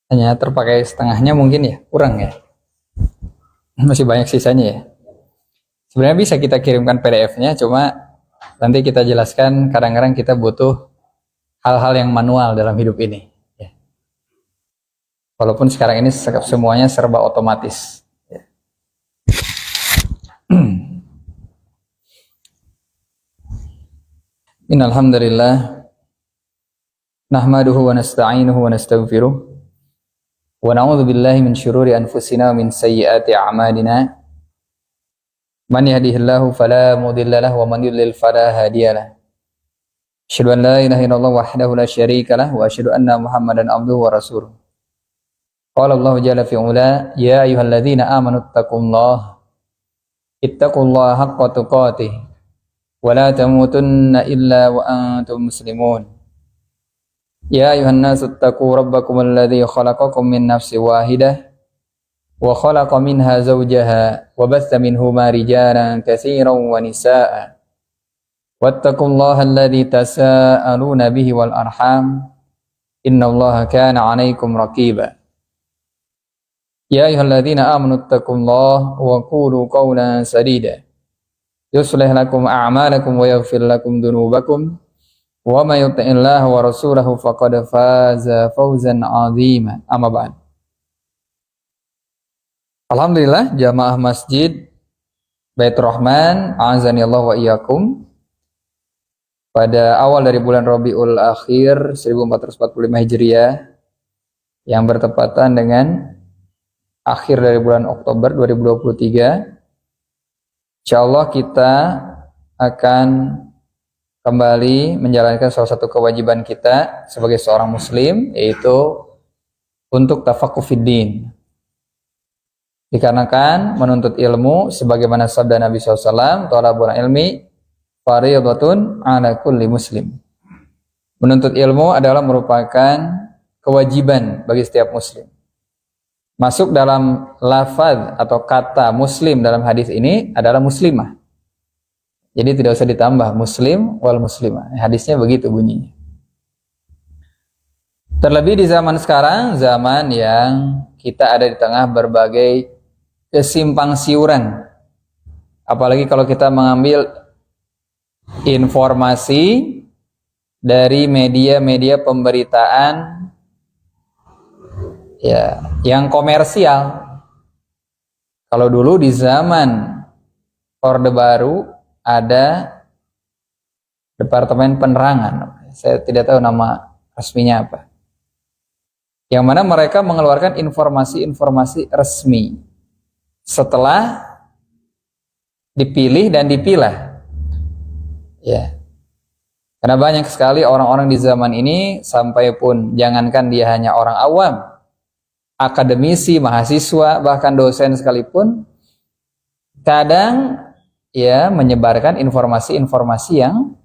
Hanya terpakai setengahnya mungkin ya, kurang ya. Masih banyak sisanya ya. Sebenarnya bisa kita kirimkan PDF-nya, cuma nanti kita jelaskan kadang-kadang kita butuh hal-hal yang manual dalam hidup ini. Ya. Walaupun sekarang ini semuanya serba otomatis. Ya. Innalhamdulillah nahmaduhu wa nasta'inuhu wa nastaghfiruh wa na'udzu billahi min syururi anfusina wa min sayyiati a'malina man yahdihillahu fala mudilla lahu wa man yudlil fala hadiyalah. Asyhadu an la ilaha illallah wahdahu la syarika lah wa asyhadu anna Muhammadan abduhu wa rasuluh. Qala Allah jalla fi ula ya ayyuhalladzina amanu ittaqullaha haqqa tuqatih wa la tamutunna illa wa antum muslimun. Ya ayuhan nasu ittaqu rabbakum alladzi khalaqakum min nafsin wahidah wa khalaqa minha zawjaha wa batha minhuma rijalan katsiran wa nisaa'a wattaqullaha alladzi tasaaluna bihi wal arham innallaha kana 'alaikum raqiba. Ya ayyuhalladzina amanu ittaqullaha wa qulu qawlan sadida yuslih lakum a'malakum wa yaghfir lakum dhunubakum wa may yuti'illaha wa rasulahu faqad faza fawzan 'azima. Amma ba'd. Alhamdulillah jamaah Masjid Baitur Rahman azani Allah wa iyyakum. Pada awal dari bulan Rabiul Akhir 1445 Hijriah yang bertepatan dengan akhir dari bulan Oktober 2023, insyaallah kita akan kembali menjalankan salah satu kewajiban kita sebagai seorang muslim, yaitu untuk tafaqquh fiddin. Dikarenakan menuntut ilmu sebagaimana sabda Nabi SAW, thalabul ilmi fardhatun 'ala kulli muslim. Menuntut ilmu adalah merupakan kewajiban bagi setiap muslim. Masuk dalam lafaz atau kata muslim dalam hadis ini adalah muslimah. Jadi tidak usah ditambah muslim wal muslimah. Hadisnya begitu bunyinya. Terlebih di zaman sekarang, zaman yang kita ada di tengah berbagai kesimpang siuran. Apalagi kalau kita mengambil informasi dari media-media pemberitaan ya, yang komersial. Kalau dulu di zaman Orde Baru ada Departemen Penerangan, saya tidak tahu nama resminya apa, yang mana mereka mengeluarkan informasi-informasi resmi setelah dipilih dan dipilah. Ya, karena banyak sekali orang-orang di zaman ini, sampai pun jangankan dia hanya orang awam, akademisi, mahasiswa, bahkan dosen sekalipun, kadang ya menyebarkan informasi-informasi yang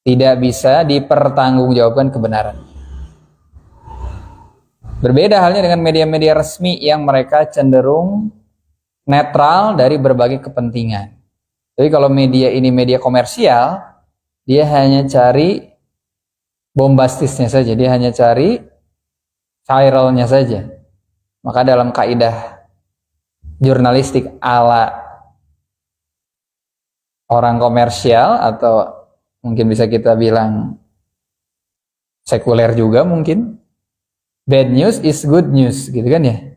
tidak bisa dipertanggungjawabkan kebenaran. Berbeda halnya dengan media-media resmi yang mereka cenderung netral dari berbagai kepentingan. Jadi kalau media ini media komersial, dia hanya cari bombastisnya saja, dia hanya cari viralnya saja. Maka dalam kaidah jurnalistik ala orang komersial, atau mungkin bisa kita bilang sekuler juga mungkin, bad news is good news, gitu kan ya.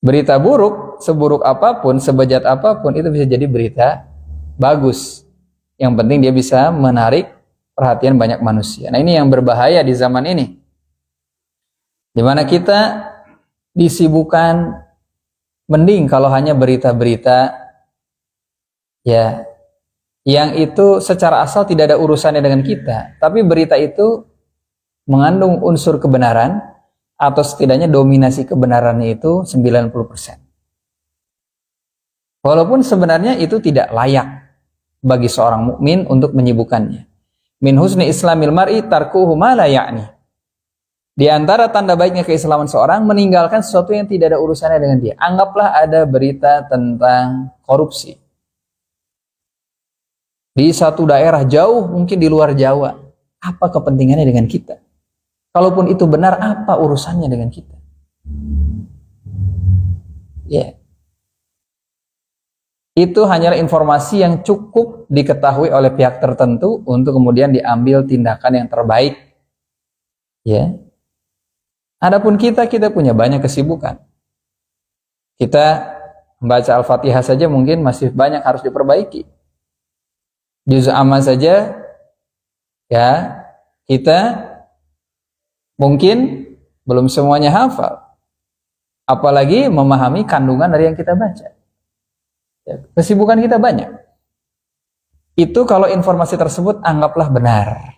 Berita buruk, seburuk apapun, sebejat apapun, itu bisa jadi berita bagus. Yang penting dia bisa menarik perhatian banyak manusia. Nah, ini yang berbahaya di zaman ini, dimana kita disibukkan, mending kalau hanya berita-berita ya yang itu secara asal tidak ada urusannya dengan kita, tapi berita itu mengandung unsur kebenaran, atau setidaknya dominasi kebenarannya itu 90%. Walaupun sebenarnya itu tidak layak bagi seorang mukmin untuk menyibukkannya. Min husni islamil mar'i tarkuhu ma la ya'ni. Di antara tanda baiknya keislaman seorang, meninggalkan sesuatu yang tidak ada urusannya dengan dia. Anggaplah ada berita tentang korupsi di satu daerah jauh, mungkin di luar Jawa. Apa kepentingannya dengan kita? Kalaupun itu benar, apa urusannya dengan kita? Ya. Itu hanyalah informasi yang cukup diketahui oleh pihak tertentu untuk kemudian diambil tindakan yang terbaik. Ya. Adapun kita punya banyak kesibukan. Kita membaca Al-Fatihah saja mungkin masih banyak harus diperbaiki. Juz amma saja ya kita mungkin belum semuanya hafal. Apalagi memahami kandungan dari yang kita baca. Ya, kesibukan kita banyak. Itu kalau informasi tersebut anggaplah benar.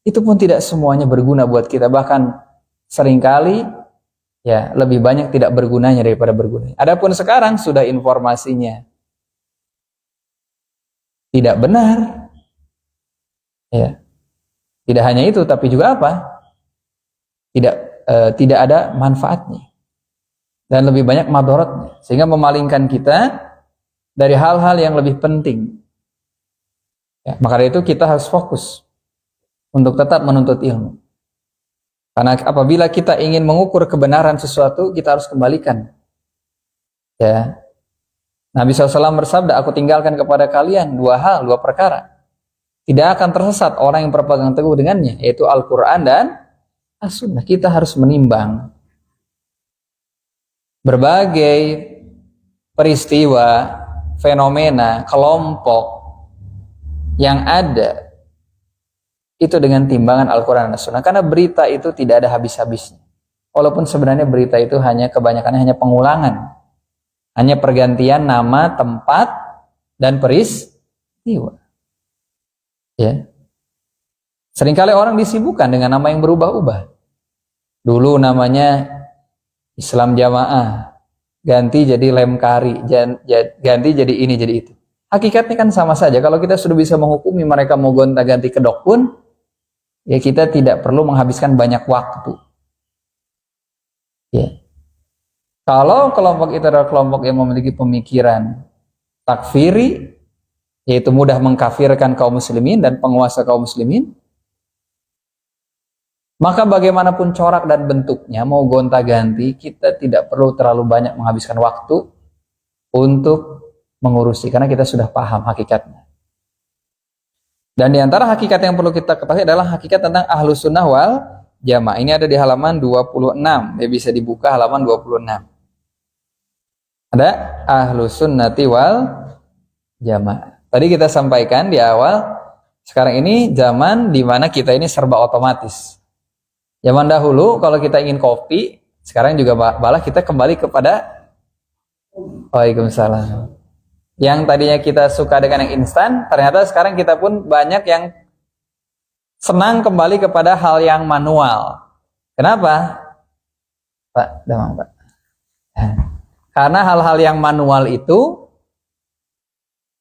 Itu pun tidak semuanya berguna buat kita. Bahkan seringkali ya lebih banyak tidak bergunanya daripada berguna. Adapun sekarang sudah informasinya tidak benar. Ya. Tidak hanya itu, tapi juga apa? Tidak ada manfaatnya. Dan lebih banyak madharatnya. Sehingga memalingkan kita dari hal-hal yang lebih penting. Ya, maka dari itu kita harus fokus untuk tetap menuntut ilmu. Karena apabila kita ingin mengukur kebenaran sesuatu, kita harus kembalikan. Ya. Nabi SAW bersabda, aku tinggalkan kepada kalian dua perkara. Tidak akan tersesat orang yang berpegang teguh dengannya, yaitu Al-Quran dan As-Sunnah. Kita harus menimbang berbagai peristiwa, fenomena, kelompok yang ada itu dengan timbangan Al-Quran dan As-Sunnah. Karena berita itu tidak ada habis-habisnya. Walaupun sebenarnya berita itu kebanyakannya hanya pengulangan. Hanya pergantian nama, tempat, dan peristiwa. Ya. Seringkali orang disibukkan dengan nama yang berubah-ubah. Dulu namanya Islam Jamaah, ganti jadi Lemkari, ganti jadi ini, jadi itu. Hakikatnya kan sama saja. Kalau kita sudah bisa menghukumi mereka mau gonta-ganti kedok pun, ya kita tidak perlu menghabiskan banyak waktu. Ya. Kalau kelompok itu adalah kelompok yang memiliki pemikiran takfiri, yaitu mudah mengkafirkan kaum muslimin dan penguasa kaum muslimin, maka bagaimanapun corak dan bentuknya mau gonta-ganti, kita tidak perlu terlalu banyak menghabiskan waktu untuk mengurusi, karena kita sudah paham hakikatnya. Dan diantara hakikat yang perlu kita ketahui adalah hakikat tentang Ahlus Sunnah wal Jamaah. Ini ada di halaman 26, ya bisa dibuka halaman 26. Ada Ahlus Sunnati wal Jamaah. Tadi kita sampaikan di awal, sekarang ini zaman di mana kita ini serba otomatis. Zaman dahulu kalau kita ingin kopi, sekarang juga malah kita kembali kepada Waalaikumsalam. Yang tadinya kita suka dengan yang instan, ternyata sekarang kita pun banyak yang senang kembali kepada hal yang manual. Kenapa? Pak, damang Pak. Karena hal-hal yang manual itu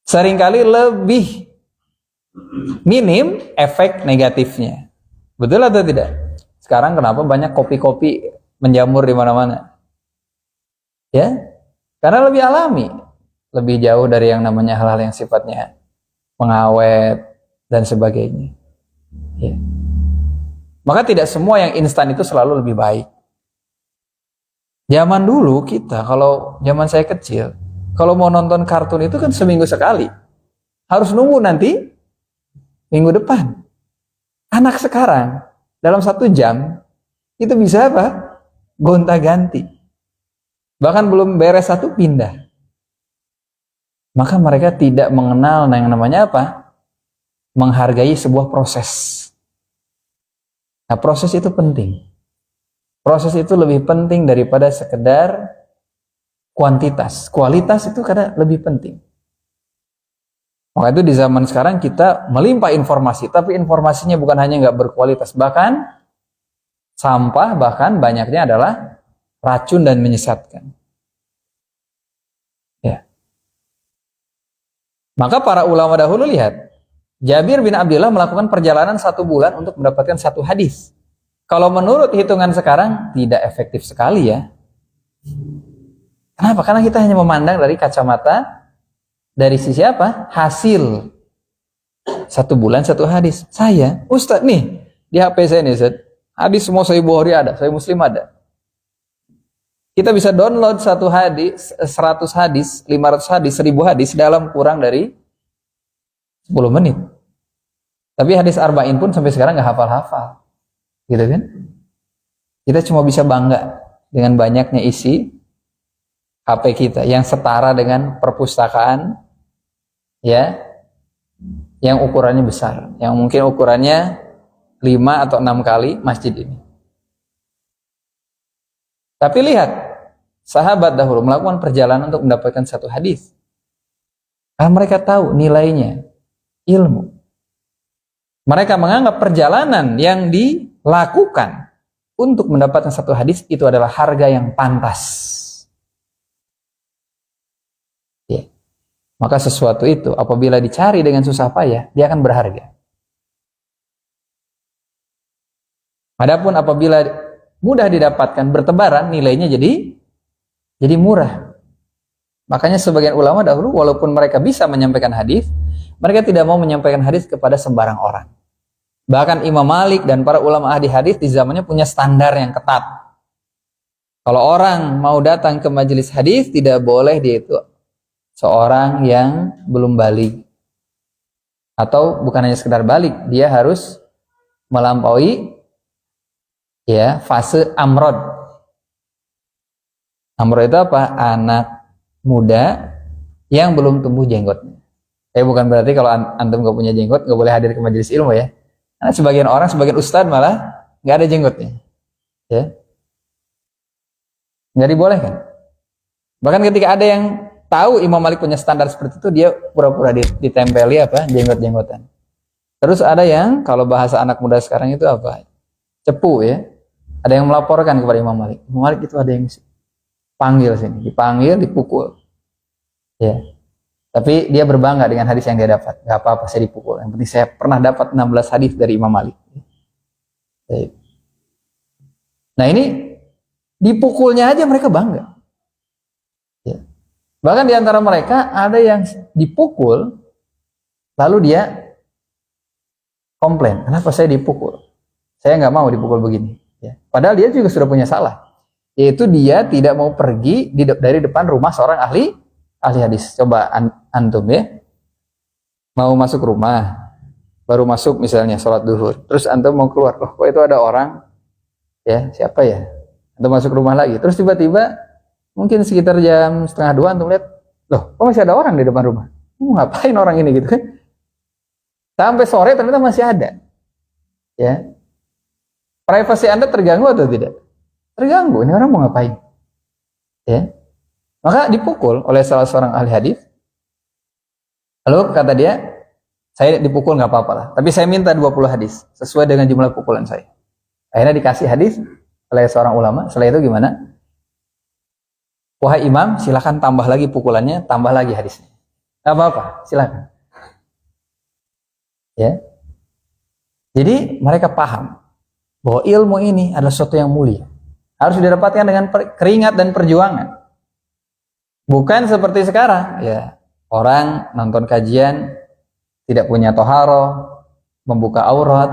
seringkali lebih minim efek negatifnya. Betul atau tidak? Sekarang kenapa banyak kopi-kopi menjamur di mana-mana? Ya, karena lebih alami, lebih jauh dari yang namanya hal-hal yang sifatnya pengawet dan sebagainya. Ya. Maka tidak semua yang instan itu selalu lebih baik. Zaman dulu kita, kalau zaman saya kecil, kalau mau nonton kartun itu kan seminggu sekali. Harus nunggu nanti minggu depan. Anak sekarang dalam 1 jam itu bisa apa? Gonta-ganti. Bahkan belum beres satu pindah. Maka mereka tidak mengenal yang namanya apa? Menghargai sebuah proses. Nah, proses itu penting. Proses itu lebih penting daripada sekedar kuantitas. Kualitas itu kadang lebih penting. Maka itu di zaman sekarang kita melimpah informasi, tapi informasinya bukan hanya nggak berkualitas, bahkan sampah, bahkan banyaknya adalah racun dan menyesatkan. Ya. Maka para ulama dahulu lihat, Jabir bin Abdullah melakukan perjalanan 1 bulan untuk mendapatkan 1 hadis. Kalau menurut hitungan sekarang tidak efektif sekali ya. Kenapa? Karena kita hanya memandang dari kacamata dari sisi apa? Hasil. 1 bulan 1 hadis. Saya, Ustadz nih, di HP saya nih Ustadz, Hadis semua Sahih Bukhari ada, Sahih Muslim ada. Kita bisa download 100 hadis, 500 hadis, 1000 hadis dalam kurang dari 10 menit. Tapi hadis arba'in pun sampai sekarang nggak hafal-hafal. Gitu kan? Kita cuma bisa bangga dengan banyaknya isi HP kita yang setara dengan perpustakaan ya, yang ukurannya besar, yang mungkin ukurannya 5 atau 6 kali masjid ini. Tapi lihat, sahabat dahulu melakukan perjalanan untuk mendapatkan satu hadis. Karena mereka tahu nilainya ilmu. Mereka menganggap perjalanan yang dilakukan untuk mendapatkan satu hadis itu adalah harga yang pantas. Ya. Maka sesuatu itu apabila dicari dengan susah payah, dia akan berharga. Adapun apabila mudah didapatkan bertebaran, nilainya jadi murah. Makanya sebagian ulama dahulu walaupun mereka bisa menyampaikan hadis, mereka tidak mau menyampaikan hadis kepada sembarang orang. Bahkan Imam Malik dan para ulama ahli hadis di zamannya punya standar yang ketat. Kalau orang mau datang ke majelis hadis, tidak boleh dia itu seorang yang belum balik. Atau bukan hanya sekedar balik, dia harus melampaui ya fase amrod. Amrod itu apa? Anak muda yang belum tumbuh jenggotnya. Bukan berarti kalau antum gak punya jenggot gak boleh hadir ke majelis ilmu ya. Karena sebagian ustadz malah gak ada jenggotnya, ya, nggak dibolehkan. Bahkan ketika ada yang tahu Imam Malik punya standar seperti itu, dia pura-pura ditempeli apa jenggot-jenggotan. Terus ada yang kalau bahasa anak muda sekarang itu apa? Cepu ya. Ada yang melaporkan kepada Imam Malik. Imam Malik itu ada yang panggil sini, dipanggil, dipukul. Ya. Tapi dia berbangga dengan hadis yang dia dapat. Gak apa-apa saya dipukul. Yang penting saya pernah dapat 16 hadis dari Imam Malik. Nah ini dipukulnya aja mereka bangga. Ya. Bahkan di antara mereka ada yang dipukul, lalu dia komplain. Kenapa saya dipukul? Saya nggak mau dipukul begini. Ya. Padahal dia juga sudah punya salah. Yaitu dia tidak mau pergi dari depan rumah seorang ahli hadis. Coba antum ya, mau masuk rumah, baru masuk misalnya sholat duhur, terus antum mau keluar, kok itu ada orang, ya siapa ya, antum masuk rumah lagi, terus tiba-tiba mungkin sekitar jam 1:30 antum lihat, loh kok masih ada orang di depan rumah, ngapain orang ini gitu kan, sampai sore ternyata masih ada, ya, privasi anda terganggu atau tidak? Terganggu, ini orang mau ngapain, ya. Maka dipukul oleh salah seorang ahli hadis. Lalu kata dia, saya dipukul nggak apa-apa lah, tapi saya minta 20 hadis sesuai dengan jumlah pukulan saya. Akhirnya dikasih hadis oleh seorang ulama. Setelah itu gimana? Wahai imam, silakan tambah lagi pukulannya, tambah lagi hadisnya. Nggak apa-apa, silakan. Ya. Jadi mereka paham bahwa ilmu ini adalah sesuatu yang mulia, harus didapatkan dengan keringat dan perjuangan. Bukan seperti sekarang, ya orang nonton kajian tidak punya toharoh, membuka aurat,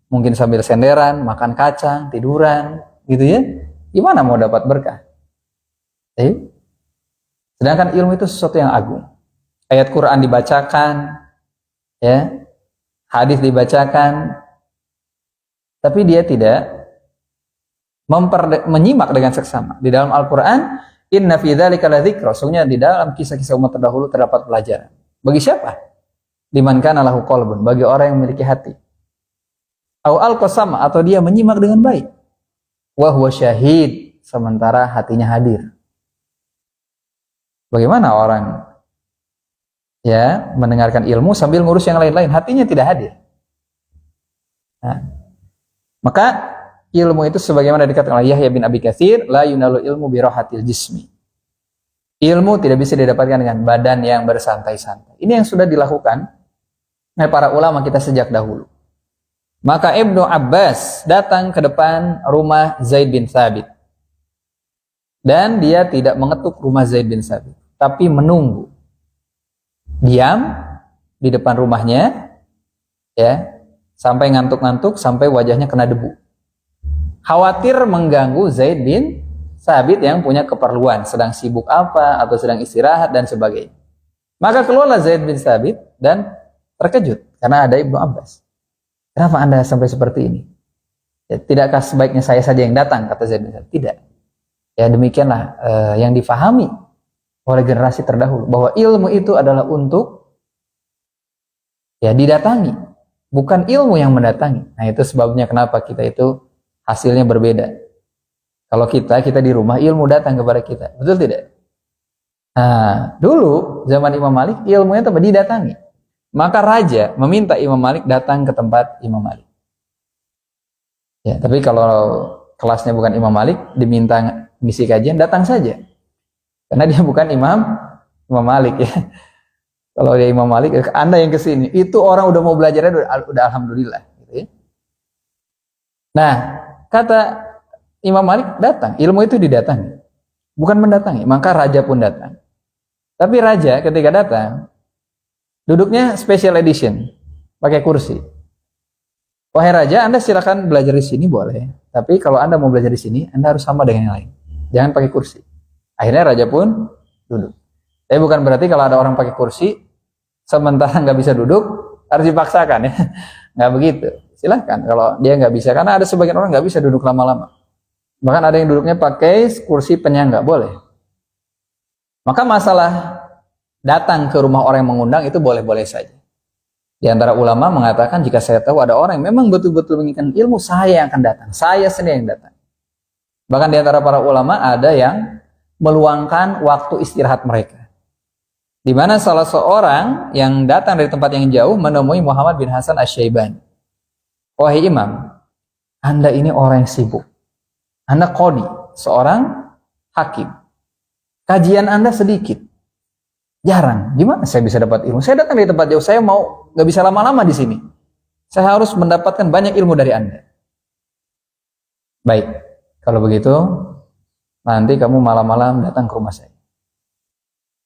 mungkin sambil senderan, makan kacang, tiduran, gitu ya. Gimana mau dapat berkah? Sedangkan ilmu itu sesuatu yang agung. Ayat Quran dibacakan, ya, hadis dibacakan, tapi dia tidak menyimak dengan seksama. Di dalam Al-Quran, inna fi dzalika ladzikra, sesungguhnya di dalam kisah-kisah umat terdahulu terdapat pelajaran. Bagi siapa? Liman kana lahu qalbun, bagi orang yang memiliki hati. Au alqasama, atau dia menyimak dengan baik. Wa huwa syahid, sementara hatinya hadir. Bagaimana orang ya mendengarkan ilmu sambil ngurus yang lain-lain, hatinya tidak hadir. Nah, maka ilmu itu sebagaimana dikatakan oleh Yahya bin Abi Katsir, la yunalu ilmu bi rahatil jismi. Ilmu tidak bisa didapatkan dengan badan yang bersantai-santai. Ini yang sudah dilakukan oleh para ulama kita sejak dahulu. Maka Ibnu Abbas datang ke depan rumah Zaid bin Thabit. Dan dia tidak mengetuk rumah Zaid bin Thabit, tapi menunggu. Diam di depan rumahnya, ya, sampai ngantuk-ngantuk, sampai wajahnya kena debu. khawatir mengganggu Zaid bin Sabit yang punya keperluan, sedang sibuk apa atau sedang istirahat dan sebagainya. Maka keluarlah Zaid bin Sabit dan terkejut karena ada Ibnu Abbas. Kenapa Anda sampai seperti ini? Ya, tidakkah sebaiknya saya saja yang datang, kata Zaid bin Sabit? Tidak. Ya demikianlah yang difahami oleh generasi terdahulu, bahwa ilmu itu adalah untuk ya didatangi, bukan ilmu yang mendatangi. Nah itu sebabnya kenapa kita itu hasilnya berbeda. Kalau kita di rumah, ilmu datang kepada kita, betul tidak? Nah, dulu zaman Imam Malik ilmunya tetap didatangi. Maka raja meminta Imam Malik datang ke tempat Imam Malik. Ya, tapi kalau kelasnya bukan Imam Malik, diminta ngisi kajian, datang saja. Karena dia bukan Imam Malik ya. Kalau dia Imam Malik, Anda yang kesini, itu orang udah mau belajarnya udah alhamdulillah. Gitu ya. Nah, kata Imam Malik datang, ilmu itu didatangi, bukan mendatangi. Maka raja pun datang. Tapi raja ketika datang, duduknya special edition, pakai kursi. Wahai raja, Anda silakan belajar di sini boleh. Tapi kalau Anda mau belajar di sini, Anda harus sama dengan yang lain. Jangan pakai kursi. Akhirnya raja pun duduk. Tapi bukan berarti kalau ada orang pakai kursi, sementara nggak bisa duduk, harus dipaksakan ya. Nggak begitu. Silahkan kalau dia nggak bisa. Karena ada sebagian orang nggak bisa duduk lama-lama. Bahkan ada yang duduknya pakai kursi penyangga, boleh. Maka masalah datang ke rumah orang yang mengundang itu boleh-boleh saja. Di antara ulama mengatakan jika saya tahu ada orang yang memang betul-betul menginginkan ilmu, saya yang akan datang. Saya sendiri yang datang. Bahkan di antara para ulama ada yang meluangkan waktu istirahat mereka. Di mana salah seorang yang datang dari tempat yang jauh menemui Muhammad bin Hasan Asy-Syaibani. Wahai Imam, Anda ini orang yang sibuk. Anda qadi, seorang hakim. Kajian Anda sedikit, jarang. Gimana saya bisa dapat ilmu? Saya datang dari tempat jauh, saya mau nggak bisa lama-lama di sini. Saya harus mendapatkan banyak ilmu dari Anda. Baik, kalau begitu nanti kamu malam-malam datang ke rumah saya.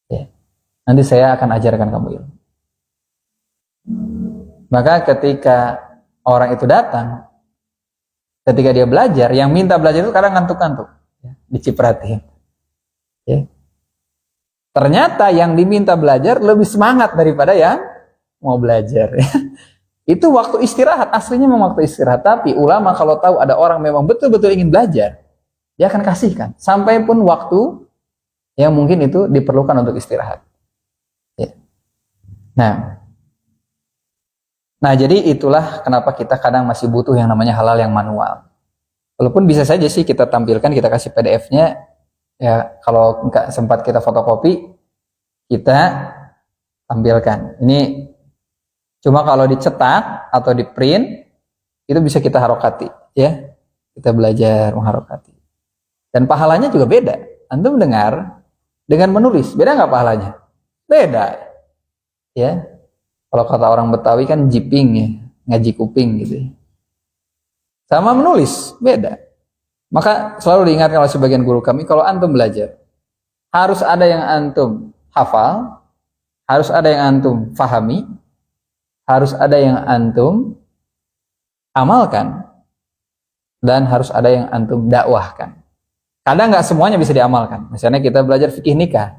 Ya. Nanti saya akan ajarkan kamu ilmu. Maka ketika orang itu datang, ketika dia belajar, yang minta belajar itu kadang ngantuk-ngantuk, ya, dicipratin. Ya. Ternyata yang diminta belajar lebih semangat daripada yang mau belajar. Ya. Itu waktu istirahat, aslinya memang waktu istirahat. Tapi ulama kalau tahu ada orang memang betul-betul ingin belajar, dia akan kasihkan. Sampai pun waktu yang mungkin itu diperlukan untuk istirahat. Ya. Nah, jadi itulah kenapa kita kadang masih butuh yang namanya halal yang manual. Walaupun bisa saja sih kita tampilkan, kita kasih PDF-nya, ya kalau nggak sempat kita fotokopi, kita tampilkan. Ini cuma kalau dicetak atau di print, itu bisa kita harokati, ya. Kita belajar mengharokati. Dan pahalanya juga beda. Antum dengar dengan menulis, beda nggak pahalanya? Beda, ya. Kalau kata orang Betawi kan jiping ya, ngaji kuping gitu ya. Sama menulis, beda. Maka selalu diingatkan oleh sebagian guru kami, kalau antum belajar, harus ada yang antum hafal, harus ada yang antum fahami, harus ada yang antum amalkan, dan harus ada yang antum dakwahkan. Kadang nggak semuanya bisa diamalkan. Misalnya kita belajar fikih nikah,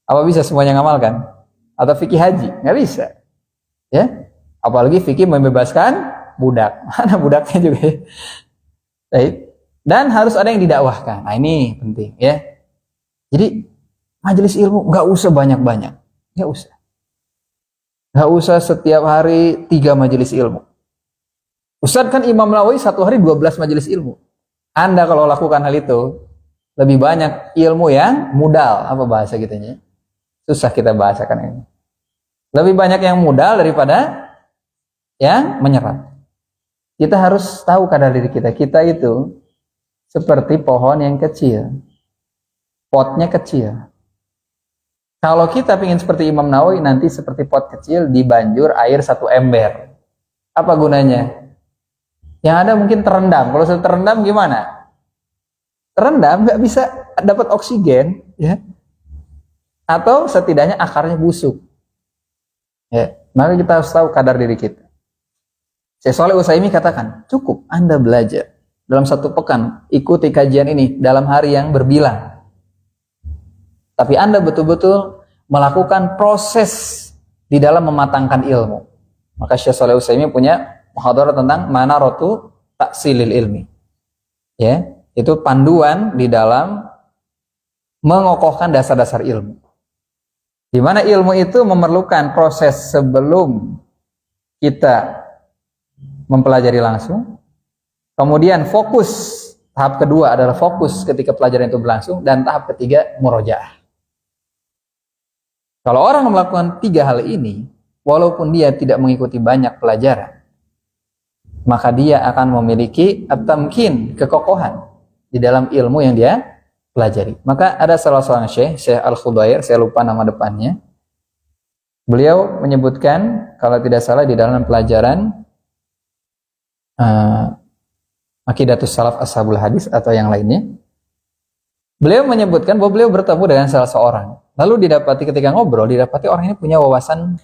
apa bisa semuanya ngamalkan? Atau fikih haji, nggak bisa. Ya, apalagi fikih membebaskan budak, mana budaknya juga ya. Baik. Dan harus ada yang didakwahkan. Nah ini penting ya. Jadi majelis ilmu nggak usah banyak-banyak, nggak usah. Nggak usah setiap hari 3 majelis ilmu. Ustadz kan Imam Nawawi 1 hari 12 majelis ilmu. Anda kalau lakukan hal itu lebih banyak ilmu yang mudal, apa bahasa gitunya? Susah kita bahasakan ini. Lebih banyak yang mudal daripada yang menyerap. Kita harus tahu kadar diri kita. Kita itu seperti pohon yang kecil. Potnya kecil. Kalau kita ingin seperti Imam Nawawi, nanti seperti pot kecil dibanjur air 1 ember. Apa gunanya? Yang ada mungkin terendam. Kalau sudah terendam gimana? Terendam nggak bisa dapat oksigen, ya. Atau setidaknya akarnya busuk. Ya, maka kita harus tahu kadar diri kita. Syekh Shalih Utsaimin katakan, cukup Anda belajar dalam 1 pekan, ikuti kajian ini dalam hari yang berbilang. Tapi Anda betul-betul melakukan proses di dalam mematangkan ilmu. Maka Syekh Shalih Utsaimin punya muhadharah tentang manaratu taksilil ilmi. Ya, itu panduan di dalam mengokohkan dasar-dasar ilmu. Di mana ilmu itu memerlukan proses sebelum kita mempelajari langsung. Kemudian fokus, tahap kedua adalah fokus ketika pelajaran itu berlangsung, dan tahap ketiga murojaah. Kalau orang melakukan 3 hal ini, walaupun dia tidak mengikuti banyak pelajaran, maka dia akan memiliki at-tamkin, kekokohan di dalam ilmu yang dia pelajari. Maka ada salah seorang Syekh Al-Khudair, saya lupa nama depannya. Beliau menyebutkan, kalau tidak salah di dalam pelajaran Aqidatus Salaf Ashabul Hadis atau yang lainnya, beliau menyebutkan bahwa beliau bertemu dengan salah seorang. Lalu didapati ketika ngobrol, didapati orang ini punya wawasan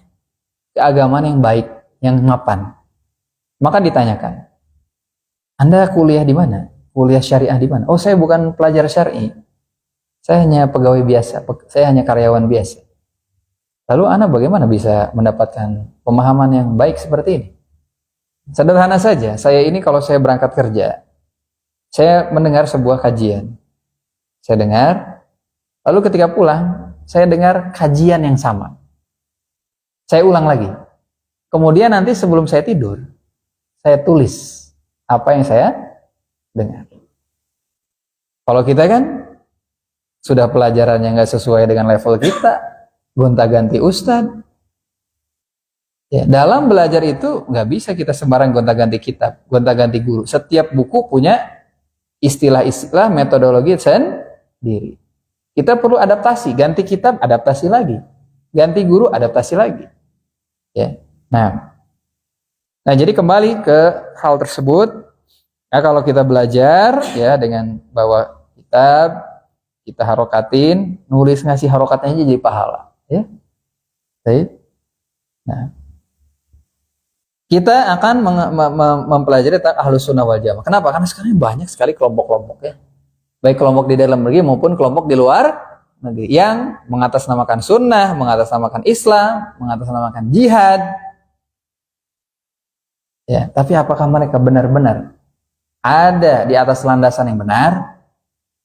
keagamaan yang baik, yang mapan. Maka ditanyakan, Anda kuliah di mana? Kuliah syariah di mana? Oh, saya bukan pelajar syar'i. Saya hanya pegawai biasa, saya hanya karyawan biasa. Lalu Anda bagaimana bisa mendapatkan pemahaman yang baik seperti ini? Sederhana saja, saya ini kalau saya berangkat kerja, saya mendengar sebuah kajian. Saya dengar, lalu ketika pulang, saya dengar kajian yang sama. Saya ulang lagi. Kemudian nanti sebelum saya tidur, saya tulis apa yang saya dengar. Kalau kita kan sudah pelajaran yang nggak sesuai dengan level kita, gonta-ganti ustadz. Ya, dalam belajar itu nggak bisa kita sembarang gonta-ganti kitab, gonta-ganti guru. Setiap buku punya istilah-istilah, metodologi sendiri. Kita perlu adaptasi, ganti kitab, adaptasi lagi. Ganti guru, adaptasi lagi. Ya. Nah, jadi kembali ke hal tersebut. Nah, kalau kita belajar ya dengan bawa kitab, kita harokatin, nulis ngasih harokatnya aja jadi pahala. Ya. Baik. Nah, kita akan mempelajari tentang Ahlus Sunnah wal Jamaah. Kenapa? Karena sekarang banyak sekali kelompok-kelompok ya. Baik kelompok di dalam negeri maupun kelompok di luar negeri yang mengatasnamakan sunnah, mengatasnamakan Islam, mengatasnamakan jihad. Ya, tapi apakah mereka benar-benar ada di atas landasan yang benar?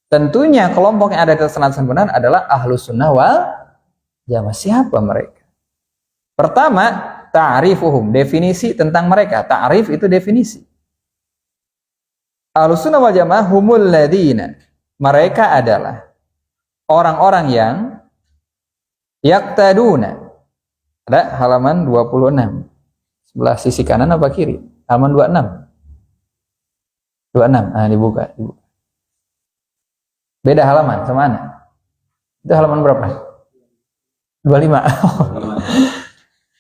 Tentunya kelompok yang ada di atas landasan benar adalah Ahlus Sunnah wal Jamaah. Siapa mereka? Pertama, ta'rifuhum, definisi tentang mereka. Ta'rif itu definisi. Ahlus Sunnah wal Jamaah humul ladina, mereka adalah orang-orang yang yaktaduna. Ada halaman 26. Sebelah sisi kanan apa kiri? Halaman 26. 26. Nah, dibuka. Beda halaman sama mana? Itu halaman berapa? 25.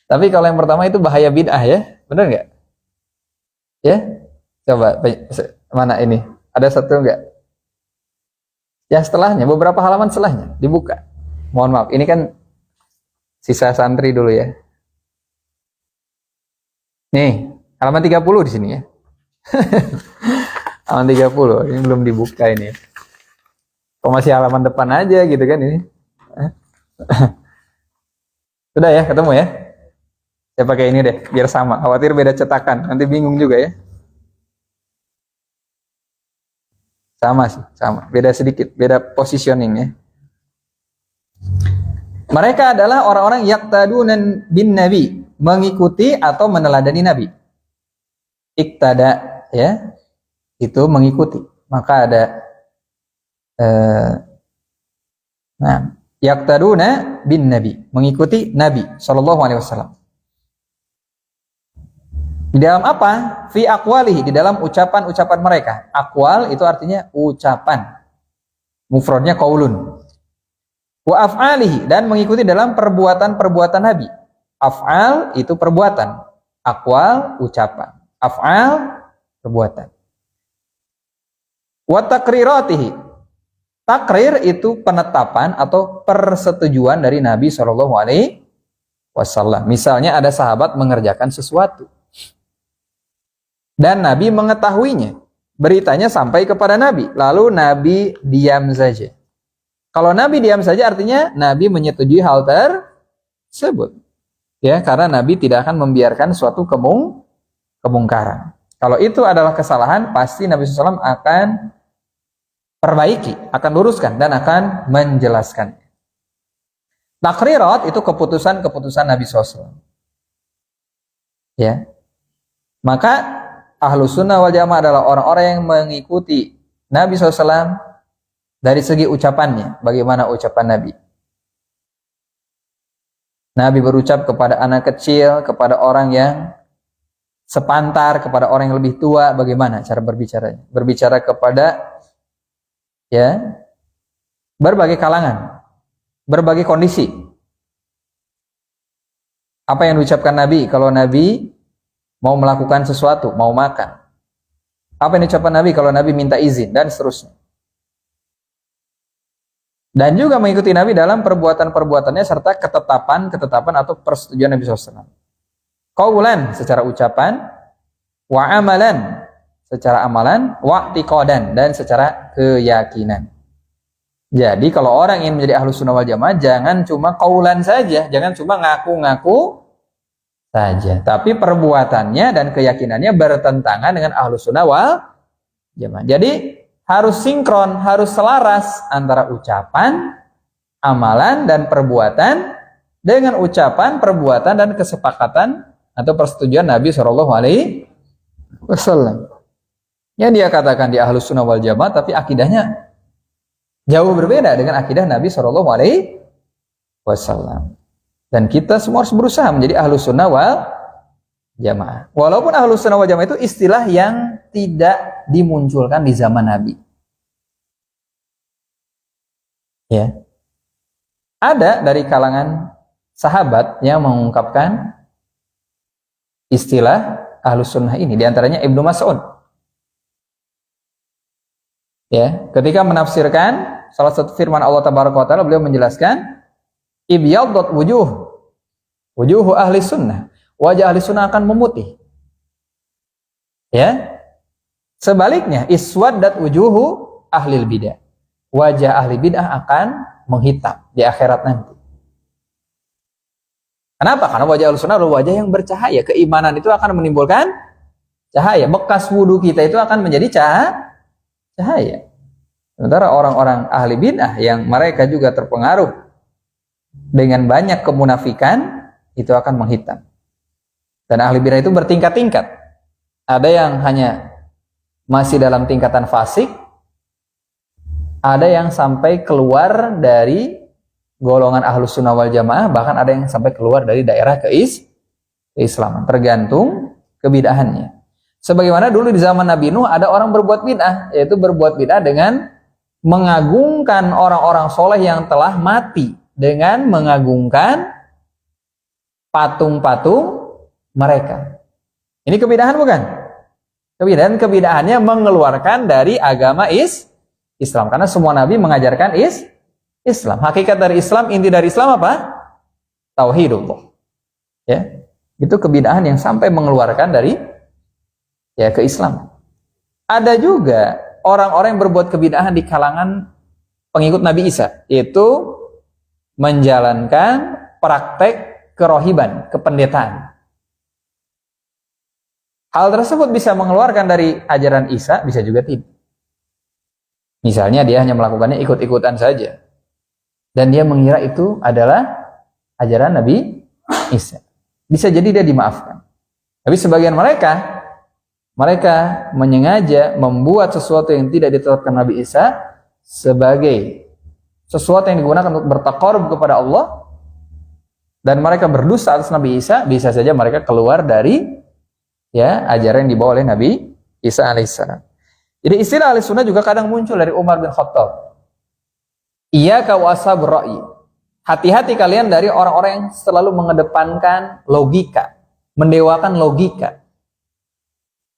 Tapi kalau yang pertama itu bahaya bid'ah ya. Benar nggak? Ya? Coba mana ini? Ada satu nggak? Ya setelahnya, beberapa halaman setelahnya dibuka. Mohon maaf, ini kan sisa santri dulu ya. Nih, halaman 30 di sini ya. Halaman 30, ini belum dibuka ini. Kok masih halaman depan aja gitu kan ini. Sudah ya, ketemu ya? Saya pakai ini deh, biar sama. Khawatir beda cetakan, nanti bingung juga ya. Sama sih, sama. Beda sedikit, beda positioning ya. Mereka adalah orang-orang yaqtadun bin Nabi, mengikuti atau meneladani Nabi. Iktada ya, itu mengikuti. Maka ada yaqtaduna bin Nabi, mengikuti Nabi sallallahu alaihi wasallam. Di dalam apa? Fi aqwalihi, di dalam ucapan-ucapan mereka. Aqwal itu artinya ucapan. Mufradnya qaulun. Wa af'alihi, dan mengikuti dalam perbuatan-perbuatan Nabi. Af'al itu perbuatan. Aqwal ucapan. Af'al perbuatan. Wa taqriratihi. Takrir itu penetapan atau persetujuan dari Nabi sallallahu alaihi wasallam. Misalnya ada sahabat mengerjakan sesuatu dan Nabi mengetahuinya, beritanya sampai kepada Nabi, lalu Nabi diam saja. Kalau Nabi diam saja artinya Nabi menyetujui hal tersebut. Ya, karena Nabi tidak akan membiarkan suatu kemungkaran. Kalau itu adalah kesalahan, pasti Nabi SAW akan perbaiki, akan luruskan dan akan menjelaskan. Takrirat itu keputusan-keputusan Nabi SAW. Ya, maka Ahlus Sunnah wal Jamaah adalah orang-orang yang mengikuti Nabi SAW dari segi ucapannya. Bagaimana ucapan Nabi? Nabi berucap kepada anak kecil, kepada orang yang sepantar, kepada orang yang lebih tua, bagaimana cara berbicaranya? Berbicara kepada ya berbagai kalangan, berbagai kondisi. Apa yang diucapkan Nabi kalau Nabi mau melakukan sesuatu, mau makan? Apa yang diucapkan Nabi kalau Nabi minta izin dan seterusnya? Dan juga mengikuti Nabi dalam perbuatan-perbuatannya serta ketetapan atau persetujuan Nabi SAW. Qaulan secara ucapan, wa amalan secara amalan, wa i'tiqadan dan secara keyakinan. Jadi kalau orang ingin menjadi Ahlus Sunnah wal Jamaah, jangan cuma qaulan saja, jangan cuma ngaku-ngaku saja, tapi perbuatannya dan keyakinannya bertentangan dengan Ahlus Sunnah wal Jamaah. Jadi harus sinkron, harus selaras antara ucapan, amalan, dan perbuatan dengan ucapan, perbuatan, dan kesepakatan atau persetujuan Nabi SAW. Yang dia katakan di Ahlus Sunnah wal Jamaah, tapi akidahnya jauh berbeda dengan akidah Nabi SAW. Dan kita semua harus berusaha menjadi Ahlus Sunnah wal Jamaah. Walaupun Ahlus Sunnah wal Jamaah itu istilah yang tidak dimunculkan di zaman Nabi. Ya. Ada dari kalangan sahabat yang mengungkapkan istilah Ahlus Sunnah ini, di antaranya Ibnu Mas'ud. Ya, ketika menafsirkan salah satu firman Allah Tabaraka wa Ta'ala, beliau menjelaskan ibyaddat wujuhu ahli sunnah. Wajah ahli sunnah akan memutih. Ya. Sebaliknya, iswaddat wujuhu ahlil bidah. Wajah ahli bidah akan menghitam di akhirat nanti. Kenapa? Karena wajah ahli sunnah adalah wajah yang bercahaya. Keimanan itu akan menimbulkan cahaya. Bekas wudhu kita itu akan menjadi cahaya. Sementara orang-orang ahli bidah yang mereka juga terpengaruh dengan banyak kemunafikan, itu akan menghitam. Dan ahli bidah itu bertingkat-tingkat. Ada yang hanya masih dalam tingkatan fasik, ada yang sampai keluar dari golongan Ahlus Sunnah wal Jamaah, bahkan ada yang sampai keluar dari daerah keislaman, tergantung kebidahannya. Sebagaimana dulu di zaman Nabi Nuh ada orang berbuat bid'ah, yaitu berbuat bid'ah dengan mengagungkan orang-orang soleh yang telah mati, dengan mengagungkan patung-patung mereka. Ini kebidahan bukan? Kebidahannya mengeluarkan dari agama Islam, karena semua nabi mengajarkan Islam. Hakikat dari Islam, inti dari Islam apa? Tauhidullah. Ya, itu kebidahan yang sampai mengeluarkan dari keislaman. Ada juga orang-orang yang berbuat kebidahan di kalangan pengikut Nabi Isa, yaitu menjalankan praktek kerohiban, kependetaan. Hal tersebut bisa mengeluarkan dari ajaran Isa, bisa juga tidak. Misalnya dia hanya melakukannya ikut-ikutan saja, dan dia mengira itu adalah ajaran Nabi Isa. Bisa jadi dia dimaafkan. Tapi sebagian mereka menyengaja membuat sesuatu yang tidak ditetapkan Nabi Isa sebagai sesuatu yang digunakan untuk bertaqarrub kepada Allah, dan mereka berdusta atas Nabi Isa. Bisa saja mereka keluar dari ajaran yang dibawa oleh Nabi Isa alaihissalam. Jadi istilah ahli sunnah juga kadang muncul dari Umar bin Khattab. Iyyaka wa ashabur ra'yi. Hati-hati kalian dari orang-orang yang selalu mengedepankan logika, mendewakan logika.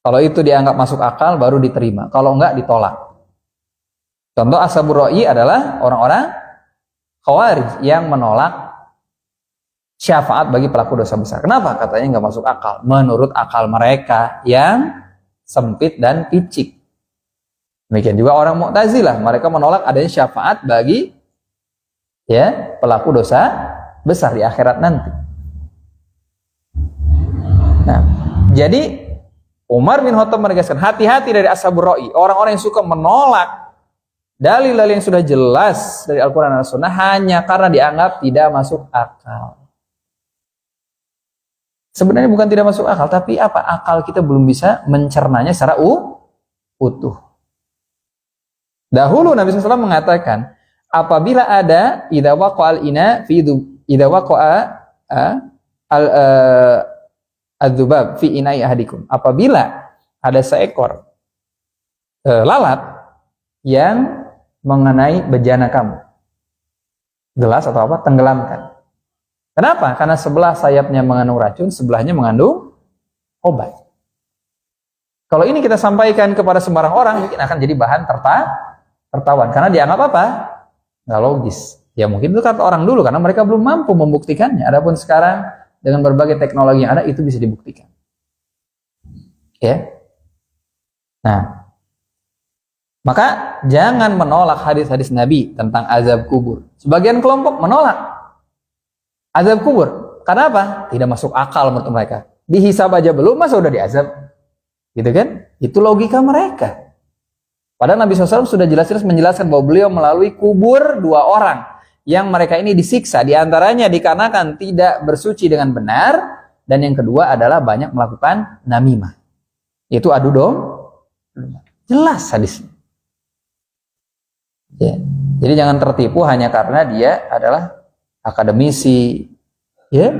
Kalau itu dianggap masuk akal baru diterima, kalau enggak ditolak. Contoh ashabur ra'yi adalah orang-orang Khawarij yang menolak syafaat bagi pelaku dosa besar. Kenapa? Katanya nggak masuk akal. Menurut akal mereka yang sempit dan picik. Demikian juga orang Mu'tazilah, mereka menolak adanya syafaat bagi ya pelaku dosa besar di akhirat nanti. Nah, jadi Umar bin Khattab menegaskan, hati-hati dari ashabur ra'i, orang-orang yang suka menolak dalil-dalil yang sudah jelas dari Al-Quran dan Sunnah hanya karena dianggap tidak masuk akal. Sebenarnya bukan tidak masuk akal, tapi apa? Akal kita belum bisa mencernanya secara utuh. Dahulu Nabi SAW mengatakan, apabila ada idza waqa'al ina fi idza waqa'a al-dzubab fi ina'i ahadikum. Apabila ada seekor lalat yang mengenai bejana kamu, gelas atau apa, tenggelamkan. Kenapa? Karena sebelah sayapnya mengandung racun, sebelahnya mengandung obat. Kalau ini kita sampaikan kepada sembarang orang, mungkin akan jadi bahan tertawan. Karena dianggap apa? Nggak logis. Ya mungkin itu kata orang dulu, karena mereka belum mampu membuktikannya. Adapun sekarang, dengan berbagai teknologi yang ada, itu bisa dibuktikan. Ya. Nah, maka jangan menolak hadis-hadis Nabi tentang azab kubur. Sebagian kelompok menolak azab kubur. Karena apa? Tidak masuk akal menurut mereka. Dihisab aja belum, masa udah diazab? Gitu kan? Itu logika mereka. Padahal Nabi SAW sudah jelas-jelas menjelaskan bahwa beliau melalui kubur 2 orang yang mereka ini disiksa. Di antaranya dikarenakan tidak bersuci dengan benar, dan yang kedua adalah banyak melakukan namimah. Itu adu domba. Jelas hadisnya. Ya. Jadi jangan tertipu hanya karena dia adalah akademisi, ya.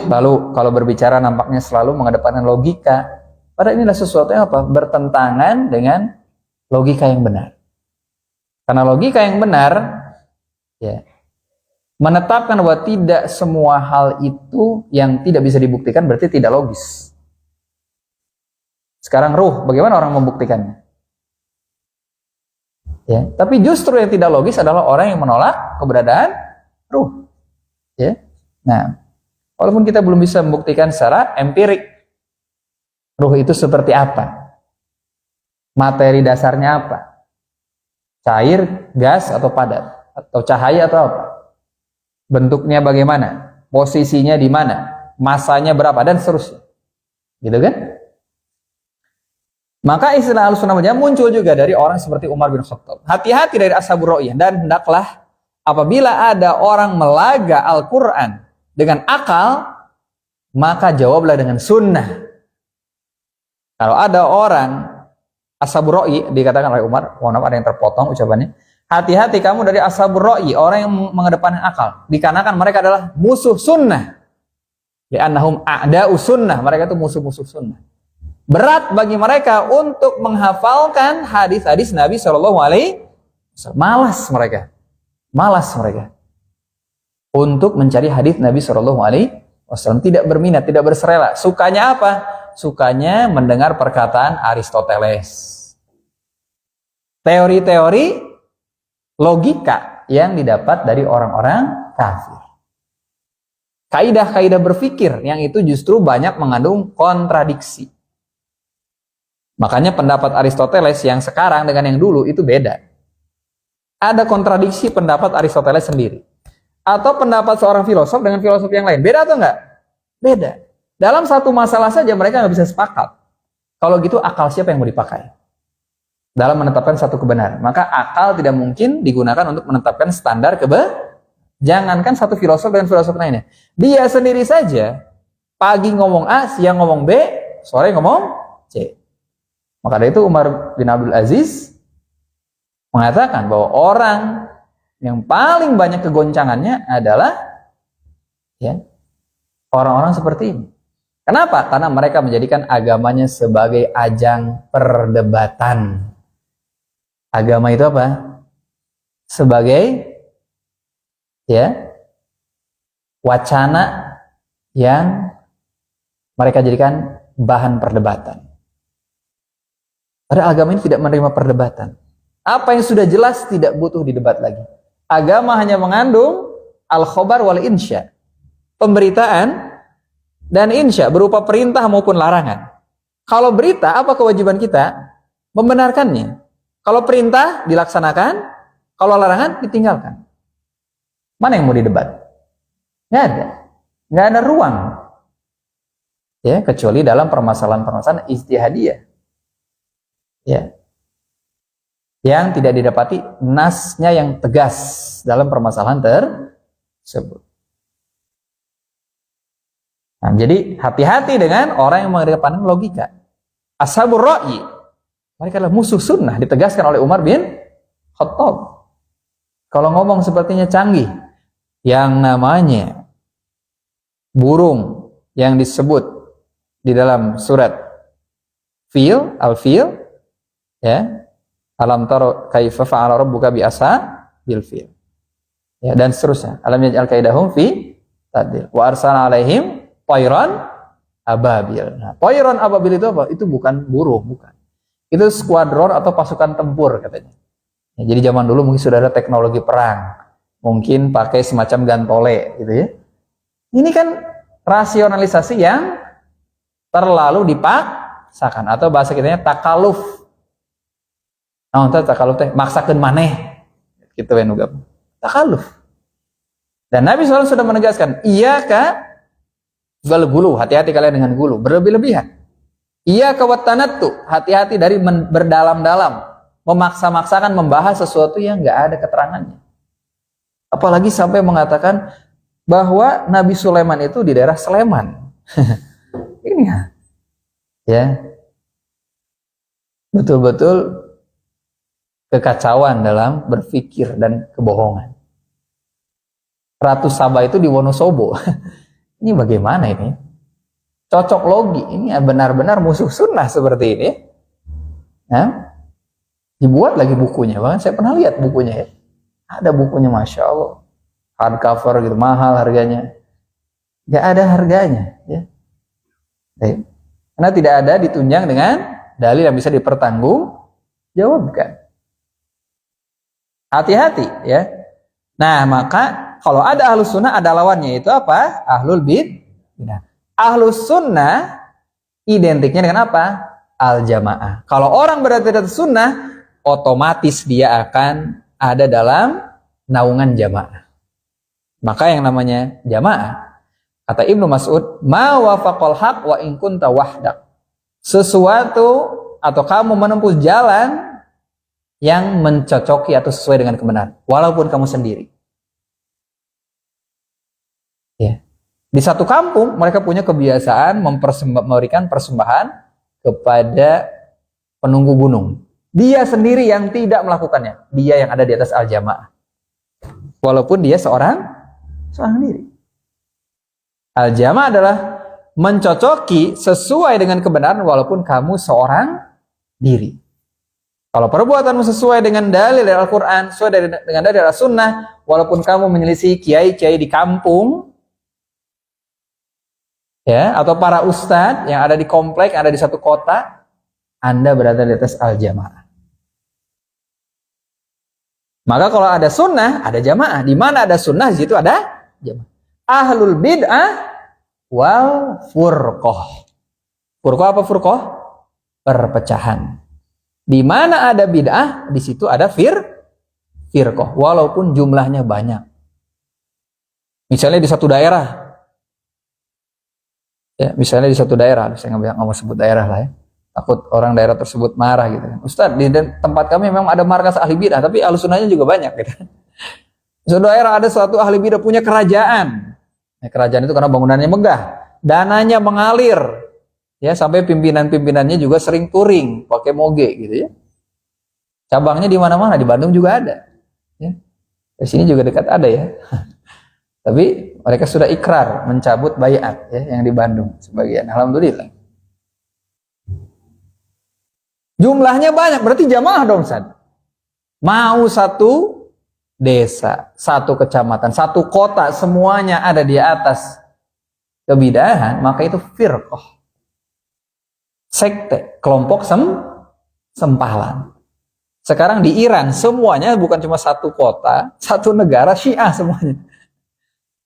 Lalu kalau berbicara nampaknya selalu mengedepankan logika. Padahal inilah sesuatu yang apa? Bertentangan dengan logika yang benar. Karena logika yang benar, ya, menetapkan bahwa tidak semua hal itu yang tidak bisa dibuktikan berarti tidak logis. Sekarang ruh, bagaimana orang membuktikannya? Ya, tapi justru yang tidak logis adalah orang yang menolak keberadaan ruh. Ya. Nah, walaupun kita belum bisa membuktikan secara empirik ruh itu seperti apa, materi dasarnya apa, cair, gas atau padat, atau cahaya atau apa, bentuknya bagaimana, posisinya di mana, masanya berapa, dan seterusnya, gitu kan? Maka istilah Ahlussunnah wal Jamaah muncul juga dari orang seperti Umar bin Khattab. Hati-hati dari ashabur ra'yah, dan hendaklah apabila ada orang melaga Al-Quran dengan akal, maka jawablah dengan sunnah. Kalau ada orang ashabur ra'yi, dikatakan oleh Umar, mohon maaf ada yang terpotong ucapannya, hati-hati kamu dari ashabur ra'yi, orang yang mengedepankan akal, dikarenakan mereka adalah musuh sunnah. Li'annahum a'da'u sunnah, mereka itu musuh-musuh sunnah. Berat bagi mereka untuk menghafalkan hadis-hadis Nabi SAW. Malas mereka untuk mencari hadis Nabi SAW. Tidak berminat, tidak berserela. Sukanya apa? Sukanya mendengar perkataan Aristoteles, teori-teori logika yang didapat dari orang-orang kafir, kaidah-kaidah berpikir yang itu justru banyak mengandung kontradiksi. Makanya pendapat Aristoteles yang sekarang dengan yang dulu itu beda. Ada kontradiksi pendapat Aristoteles sendiri, atau pendapat seorang filosof dengan filosof yang lain. Beda atau enggak? Beda. Dalam satu masalah saja mereka nggak bisa sepakat. Kalau gitu akal siapa yang mau dipakai dalam menetapkan satu kebenaran? Maka akal tidak mungkin digunakan untuk menetapkan standar Jangankan satu filosof dengan filosof lainnya. Dia sendiri saja pagi ngomong A, siang ngomong B, sore ngomong C. Maka dari itu Umar bin Abdul Aziz mengatakan bahwa orang yang paling banyak kegoncangannya adalah ya orang-orang seperti ini. Kenapa? Karena mereka menjadikan agamanya sebagai ajang perdebatan. Agama itu apa? Sebagai ya wacana yang mereka jadikan bahan perdebatan. Padahal agama ini tidak menerima perdebatan. Apa yang sudah jelas tidak butuh didebat lagi. Agama hanya mengandung al-khobar wal insya, pemberitaan dan insya berupa perintah maupun larangan. Kalau berita, apa kewajiban kita? Membenarkannya. Kalau perintah dilaksanakan, kalau larangan ditinggalkan. Mana yang mau didebat? Nggak ada. Nggak ada ruang. Ya, kecuali dalam permasalahan-permasalahan ijtihadiyah. Ya. Yang tidak didapati nasnya yang tegas dalam permasalahan tersebut. Nah, jadi hati-hati dengan orang yang mengedepankan logika. Ashabur ra'yi, mereka adalah musuh sunnah, ditegaskan oleh Umar bin Khattab. Kalau ngomong sepertinya canggih, yang namanya burung yang disebut di dalam surat Fil, Al-Fil, ya, alam taro kaifa fa'ala rabbuka bi ashabil fil. Ya, dan seterusnya. Alam yaj'al kaidahum fi tadlil. Wa arsalna alaihim tayran ababil. Nah, tayran ababil itu apa? Itu bukan burung, bukan. Itu skuadron atau pasukan tempur katanya. Ya, jadi zaman dulu mungkin sudah ada teknologi perang. Mungkin pakai semacam gantole gitu ya. Ini kan rasionalisasi yang terlalu dipaksakan atau bahasa kitanya takaluf. Nah, takaluf teh maksakeun maneh. Gitu we nu takaluf. Dan Nabi SAW sudah menegaskan, iyyaka wal gulu, hati-hati kalian dengan gulu, berlebih-lebihan. Iyyaka wat tanattu, hati-hati dari berdalam-dalam, memaksa-maksakan membahas sesuatu yang enggak ada keterangannya. Apalagi sampai mengatakan bahwa Nabi Sulaiman itu di daerah Sleman. Ini ya. Betul-betul kekacauan dalam berpikir dan kebohongan. Ratu Saba itu di Wonosobo. Ini bagaimana ini? Cocok logi. Ini benar-benar musuh sunnah seperti ini. Nah, dibuat lagi bukunya. Bahkan saya pernah lihat bukunya ya. Ada bukunya, Masya Allah. Hardcover gitu, mahal harganya. Gak ada harganya. Ya. Karena tidak ada ditunjang dengan dalil yang bisa dipertanggungjawabkan. Hati-hati ya. Nah, maka kalau ada ahlus sunnah ada lawannya, itu apa? Ahlul bid'ah. Ahlus sunnah identiknya dengan apa? Al-jamaah. Kalau orang berada di atas sunnah, otomatis dia akan ada dalam naungan jamaah. Maka yang namanya jamaah, kata Ibnu Mas'ud, ma wafaqal haq wa in kunta wahdak. Sesuatu atau kamu menempuh jalan yang mencocoki atau sesuai dengan kebenaran, walaupun kamu sendiri. Ya. Di satu kampung mereka punya kebiasaan memberikan persembahan kepada penunggu gunung. Dia sendiri yang tidak melakukannya, dia yang ada di atas al-jamaah. Walaupun dia seorang diri. Al-jamaah adalah mencocoki sesuai dengan kebenaran walaupun kamu seorang diri. Kalau perbuatanmu sesuai dengan dalil dari Al-Quran, sesuai dengan dalil dari As-Sunnah, walaupun kamu menyelisih kiai-kiai di kampung, ya, atau para ustadz yang ada di komplek, yang ada di satu kota, Anda berada di atas al-jamaah. Maka kalau ada sunnah, ada jamaah. Di mana ada sunnah, di situ ada jamaah. Ahlul bid'ah wal furqah. Furqah apa furqah? Perpecahan. Di mana ada bid'ah, di situ ada firqah, walaupun jumlahnya banyak. Misalnya di satu daerah, ya, misalnya di satu daerah, saya nggak mau sebut daerah lah ya, takut orang daerah tersebut marah gitu. Ustaz, di tempat kami memang ada markas ahli bid'ah, tapi ahli sunnahnya juga banyak gitu. Di suatu daerah ada suatu ahli bid'ah punya kerajaan. Nah, kerajaan itu karena bangunannya megah, dananya mengalir. Ya, sampai pimpinan-pimpinannya juga sering touring pakai moge gitu ya. Cabangnya di mana-mana, di Bandung juga ada. Ya. Di sini juga dekat ada ya. Tapi mereka sudah ikrar mencabut baiat ya yang di Bandung sebagian. Alhamdulillah. Jumlahnya banyak, berarti jamaah dong, San. Mau satu desa, satu kecamatan, satu kota semuanya ada di atas kebidahan, maka itu firqah. Sekte, kelompok sempalan. Sekarang di Iran semuanya bukan cuma satu kota, satu negara, Syiah semuanya.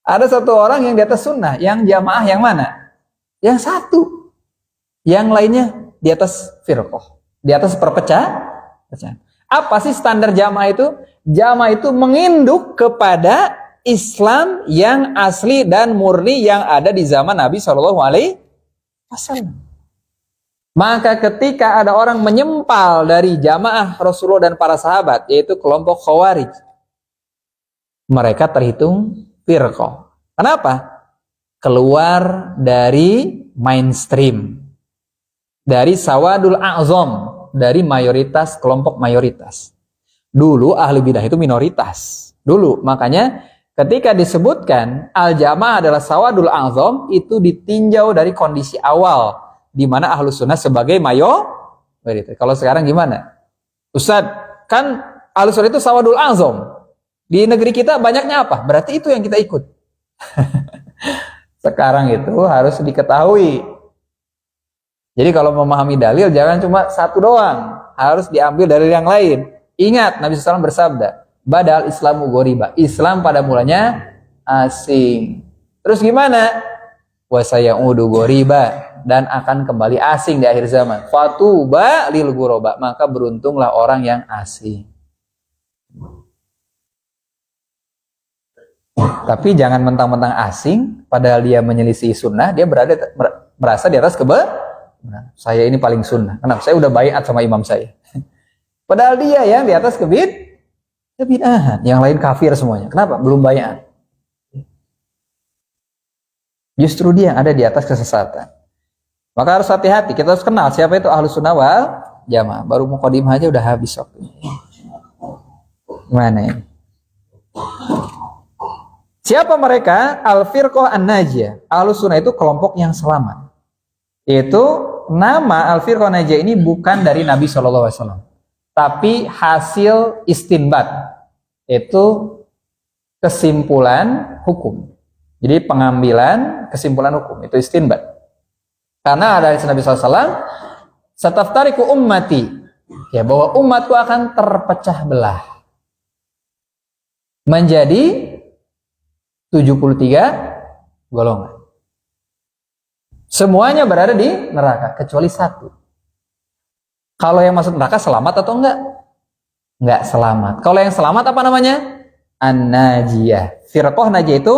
Ada satu orang yang di atas sunnah, yang jamaah yang mana? Yang satu. Yang lainnya di atas firqah, di atas perpecahan. Apa sih standar jamaah itu? Jamaah itu menginduk kepada Islam yang asli dan murni yang ada di zaman Nabi Shallallahu Alaihi Wasallam. Maka ketika ada orang menyempal dari jamaah Rasulullah dan para sahabat, yaitu kelompok Khawarij, mereka terhitung firqah. Kenapa? Keluar dari mainstream, dari sawadul a'zam, dari mayoritas, kelompok mayoritas. Dulu ahli bidah itu minoritas. Dulu, makanya ketika disebutkan al-jamaah adalah sawadul a'zam, itu ditinjau dari kondisi awal, di mana ahlus sunnah sebagai mayoritas. Kalau sekarang gimana? Ustadz, kan ahlus sunnah itu sawadul a'zam. Di negeri kita banyaknya apa? Berarti itu yang kita ikut. Sekarang itu harus diketahui. Jadi kalau memahami dalil jangan cuma satu doang, harus diambil dari yang lain. Ingat Nabi SAW bersabda, badal Islamu ghoriba. Islam pada mulanya asing. Terus gimana? Wa sayaudu ghoriba, dan akan kembali asing di akhir zaman. Fatuba lil ghuraba, maka beruntunglah orang yang asing. Tapi jangan mentang-mentang asing, padahal dia menyelisih sunnah, dia merasa di atas saya ini paling sunnah. Kenapa? Saya udah baiat sama imam saya. Padahal dia yang di atas kebid'ahan, yang lain kafir semuanya. Kenapa? Belum baiat. Justru dia yang ada di atas kesesatan. Maka harus hati-hati. Kita harus kenal siapa itu ahlus sunnah wal jamaah. Baru mukadimah aja udah habis waktunya. Mana ini? Siapa mereka? Al-firqah an-najiyah. Ahlus sunnah itu kelompok yang selamat. Itu nama al-firqah an-najiyah ini bukan dari Nabi SAW, tapi hasil istinbat. Itu kesimpulan hukum. Jadi pengambilan kesimpulan hukum. Itu istinbat. Karena ada dari Nabi SAW, sataftariku ummati, ya, bahwa umatku akan terpecah belah menjadi 73 golongan. Semuanya berada di neraka kecuali satu. Kalau yang masuk neraka selamat atau enggak? Enggak selamat. Kalau yang selamat apa namanya? An-najiyah. Firqah najiyah itu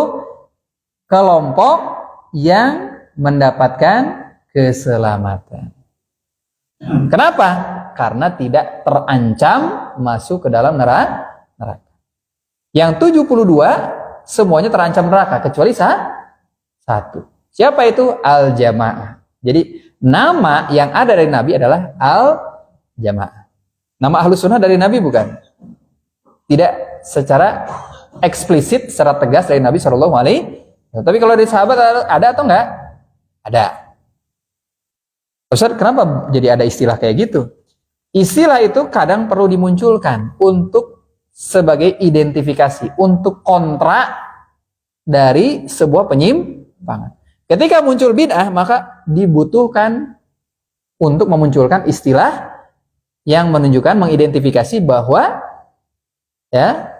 kelompok yang mendapatkan keselamatan. Kenapa? Karena tidak terancam masuk ke dalam neraka. Yang 72 semuanya terancam neraka kecuali satu. Siapa itu? Al-jamaah. Jadi nama yang ada dari Nabi adalah Al-jamaah. Nama ahlus sunnah dari Nabi bukan? Tidak secara eksplisit, secara tegas dari Nabi SAW. Tapi kalau dari sahabat ada atau enggak? Ada. Ustaz, kenapa jadi ada istilah kayak gitu? Istilah itu kadang perlu dimunculkan untuk sebagai identifikasi, untuk kontra dari sebuah penyimpangan. Ketika muncul bid'ah, maka dibutuhkan untuk memunculkan istilah yang menunjukkan, mengidentifikasi bahwa ya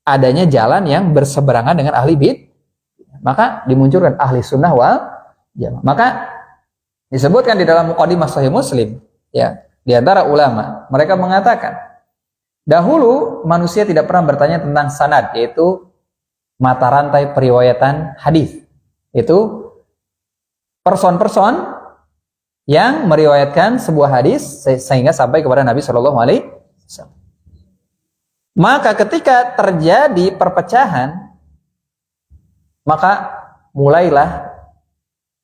adanya jalan yang berseberangan dengan ahli bid'ah. Maka dimunculkan ahli sunnah wal jamaah. Maka disebutkan di dalam muqaddimah Sahih Muslim, ya, di antara ulama mereka mengatakan, dahulu manusia tidak pernah bertanya tentang sanad, yaitu mata rantai periwayatan hadis. Itu person-person yang meriwayatkan sebuah hadis sehingga sampai kepada Nabi Shallallahu Alaihi Wasallam. Maka ketika terjadi perpecahan, maka mulailah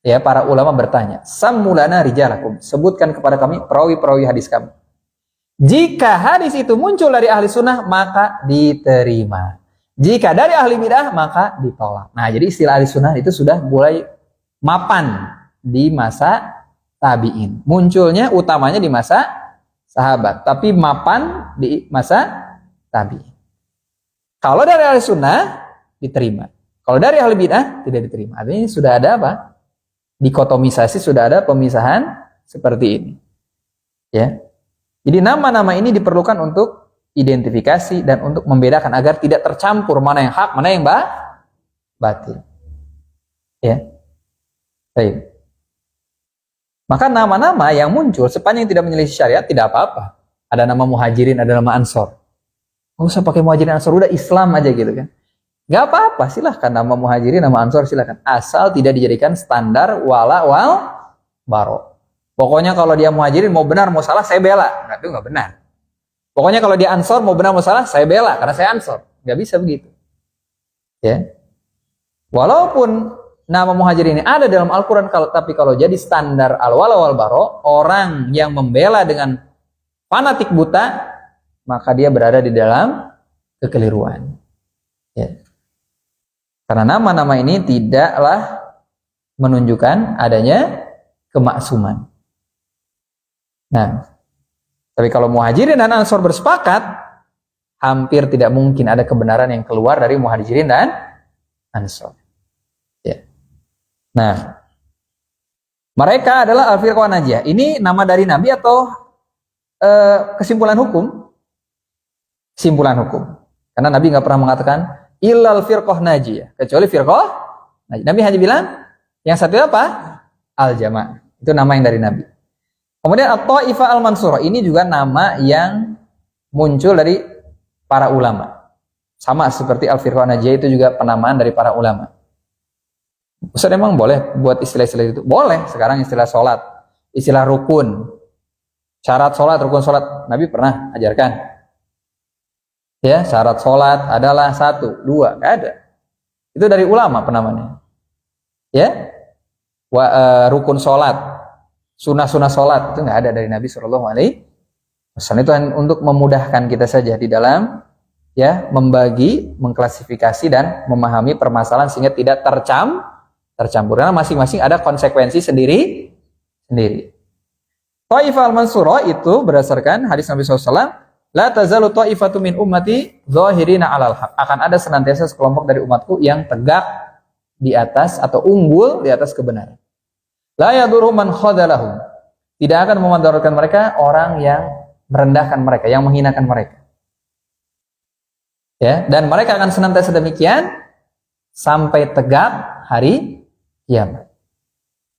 ya para ulama bertanya, sammulana rijalakum, sebutkan kepada kami perawi-perawi hadis kami. Jika hadis itu muncul dari ahli sunnah, maka diterima. Jika dari ahli bid'ah, maka ditolak. Nah, jadi istilah ahli sunnah itu sudah mulai mapan di masa tabi'in. Munculnya utamanya di masa sahabat, tapi mapan di masa tabi'in. Kalau dari ahli sunnah, diterima. Kalau dari ahli bid'ah, tidak diterima. Artinya sudah ada apa? Dikotomisasi, sudah ada pemisahan seperti ini. Ya. Jadi nama-nama ini diperlukan untuk identifikasi dan untuk membedakan agar tidak tercampur mana yang hak, mana yang batil. Ya. Baik. Maka nama-nama yang muncul sepanjang tidak menyelisih syariat tidak apa-apa. Ada nama Muhajirin, ada nama Ansor. Nggak usah pakai Muhajirin Ansor, udah Islam aja gitu kan. Gak apa-apa, silahkan nama Muhajirin, nama Ansor silahkan. Asal tidak dijadikan standar wala wal baro. Pokoknya kalau dia Muhajirin mau benar mau salah saya bela. Nah, itu nggak benar. Pokoknya kalau dia Ansor mau benar mau salah saya bela karena saya Ansor. Nggak bisa begitu. Ya. Walaupun nama Muhajirin ini ada dalam Al-Quran, tapi kalau jadi standar al-wala wal baro, orang yang membela dengan fanatik buta, maka dia berada di dalam kekeliruan. Ya. Karena nama-nama ini tidaklah menunjukkan adanya kemaksuman. Nah, tapi kalau Muhajirin dan Ansor bersepakat, hampir tidak mungkin ada kebenaran yang keluar dari Muhajirin dan Ansor. Ya. Nah, mereka adalah Al-Firqah Najiyah. Ini nama dari Nabi atau kesimpulan hukum? Kesimpulan hukum. Karena Nabi nggak pernah mengatakan illal firqah najiyah, kecuali firqah najiyah. Nabi hanya bilang yang satu apa? Al-Jamaah. Itu nama yang dari Nabi. Kemudian At-Ta'ifah Al-Mansurah, ini juga nama yang muncul dari para ulama. Sama seperti Al-Firqah Najiyah itu juga penamaan dari para ulama. Ustaz emang boleh buat istilah-istilah itu? Boleh. Sekarang istilah sholat, istilah rukun, syarat sholat, rukun sholat, Nabi pernah ajarkan. Ya, syarat sholat adalah 1, 2, nggak ada. Itu dari ulama penamanya. Ya, rukun sholat, sunnah-sunnah sholat itu nggak ada dari Nabi Shallallahu Alaihi Wasallam. Itu untuk memudahkan kita saja di dalam ya membagi, mengklasifikasi dan memahami permasalahan sehingga tidak tercampur. Karena masing-masing ada konsekuensi sendiri. Ta'ifah al-Mansurah itu berdasarkan hadis Nabi SAW. La tazalu ta'ifatu min ummati zahirina 'alal haq. Akan ada senantiasa sekelompok dari umatku yang tegak di atas atau unggul di atas kebenaran. La yadurru man khadalahum. Tidak akan memudaratkan mereka orang yang merendahkan mereka, yang menghinakan mereka. Ya, dan mereka akan senantiasa demikian sampai tegak hari kiamat.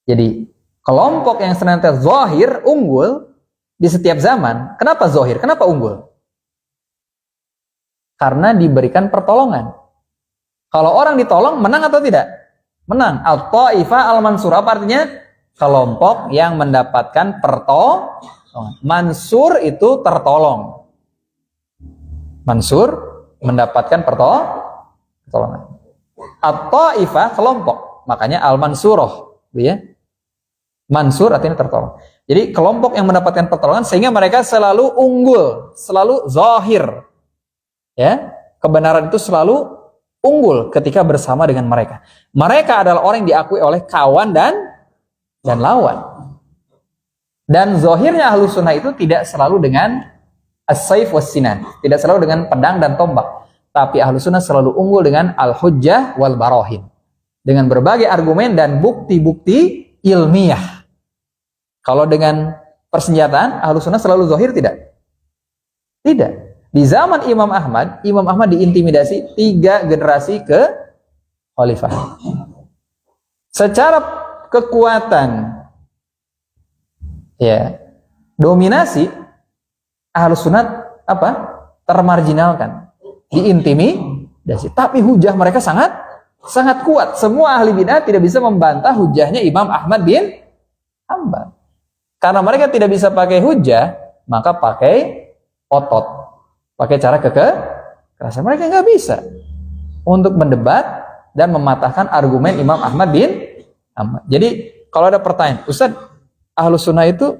Jadi, kelompok yang senantiasa zahir, unggul di setiap zaman. Kenapa zahir? Kenapa unggul? Karena diberikan pertolongan. Kalau orang ditolong, menang atau tidak? Menang. Al-Ta'ifah Al-Mansurah, apa artinya? Kelompok yang mendapatkan pertolongan. Mansur itu tertolong. Mansur mendapatkan pertolongan. At-Ta'ifah kelompok. Makanya Al-Mansurah. Ya. Mansur artinya tertolong. Jadi kelompok yang mendapatkan pertolongan sehingga mereka selalu unggul, selalu zahir. Ya, kebenaran itu selalu unggul ketika bersama dengan mereka. Mereka adalah orang yang diakui oleh kawan dan lawan. Dan zahirnya Ahlus Sunnah itu tidak selalu dengan as-saif was-sinan, tidak selalu dengan pedang dan tombak. Tapi Ahlus Sunnah selalu unggul dengan al-hujjah wal barahin, dengan berbagai argumen dan bukti-bukti ilmiah. Kalau dengan persenjataan, Ahlus Sunnah selalu zahir tidak? Tidak. Di zaman Imam Ahmad diintimidasi 3 generasi ke khalifah. Secara kekuatan, ya, dominasi, Ahlus Sunnah apa? Termarginalkan, diintimidasi. Tapi hujah mereka sangat kuat. Semua ahli bid'ah tidak bisa membantah hujahnya Imam Ahmad bin Hanbal. Karena mereka tidak bisa pakai hujah, maka pakai otot, pakai cara kekerasan. Mereka nggak bisa untuk mendebat dan mematahkan argumen Imam Ahmad bin Hanbal. Jadi kalau ada pertanyaan, Ustaz, Ahlus Sunnah itu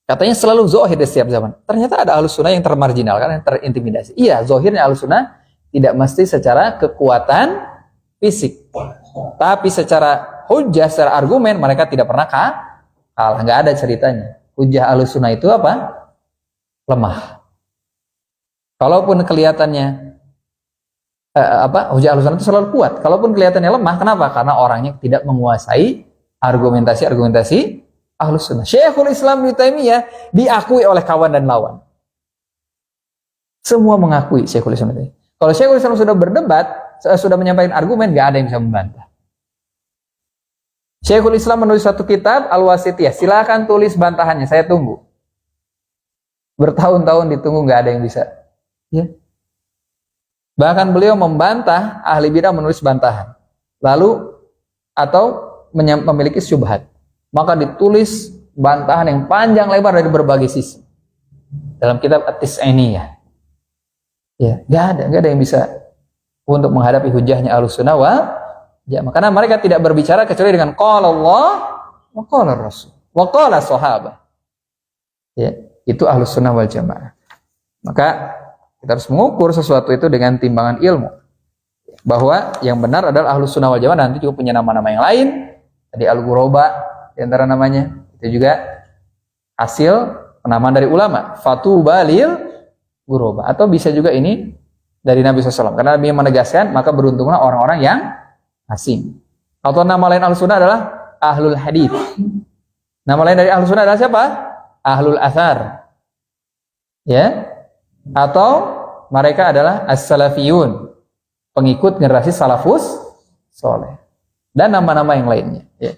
katanya selalu zahir di setiap zaman. Ternyata ada Ahlus Sunnah yang termarginalkan, yang terintimidasi. Iya, zahirnya Ahlus Sunnah tidak mesti secara kekuatan fisik, tapi secara hujah, secara argumen mereka tidak pernah kalah. Nggak ada ceritanya. Hujah Ahlus Sunnah itu apa? Lemah. Kalaupun kelihatannya hujah Ahlus Sunnah itu selalu kuat. Kalaupun kelihatannya lemah, kenapa? Karena orangnya tidak menguasai argumentasi Ahlus Sunnah. Syekhul Islam Ibnu Taimiyah diakui oleh kawan dan lawan. Semua mengakui Syekhul Islam Ibnu Taimiyah. Kalau Syekhul Islam sudah berdebat, sudah menyampaikan argumen, nggak ada yang bisa membantah. Syekhul Islam menulis satu kitab Al-Wasithiyah. Silakan tulis bantahannya, saya tunggu. Bertahun-tahun ditunggu nggak ada yang bisa. Ya. Bahkan beliau membantah ahli bidah menulis bantahan. Lalu atau memiliki syubhat. Maka ditulis bantahan yang panjang lebar dari berbagai sisi. Dalam kitab At-Tis'iniyah. Ya, nggak ada yang bisa untuk menghadapi hujahnya Ahlussunnah wal Jamaah. Karena mereka tidak berbicara kecuali dengan qala Allah wa qala Rasul wa qala sahabah. Ya, itu Ahlussunnah wal Jamaah. Maka kita harus mengukur sesuatu itu dengan timbangan ilmu. Bahwa yang benar adalah Ahlussunnah wal Jamaah, nanti juga punya nama-nama yang lain. Tadi Al-Ghuraba di antara namanya. Itu juga hasil penamaan dari ulama. Fatuba lil ghuraba. Atau bisa juga ini dari Nabi SAW. Karena Nabi yang menegaskan, maka beruntunglah orang-orang yang asing. Atau nama lain Ahlussunnah adalah Ahlul Hadith. Nama lain dari Ahlussunnah adalah siapa? Ahlul Athar. Ya. Atau mereka adalah As-Salafiyun, pengikut generasi salafus soleh, dan nama-nama yang lainnya. Ya.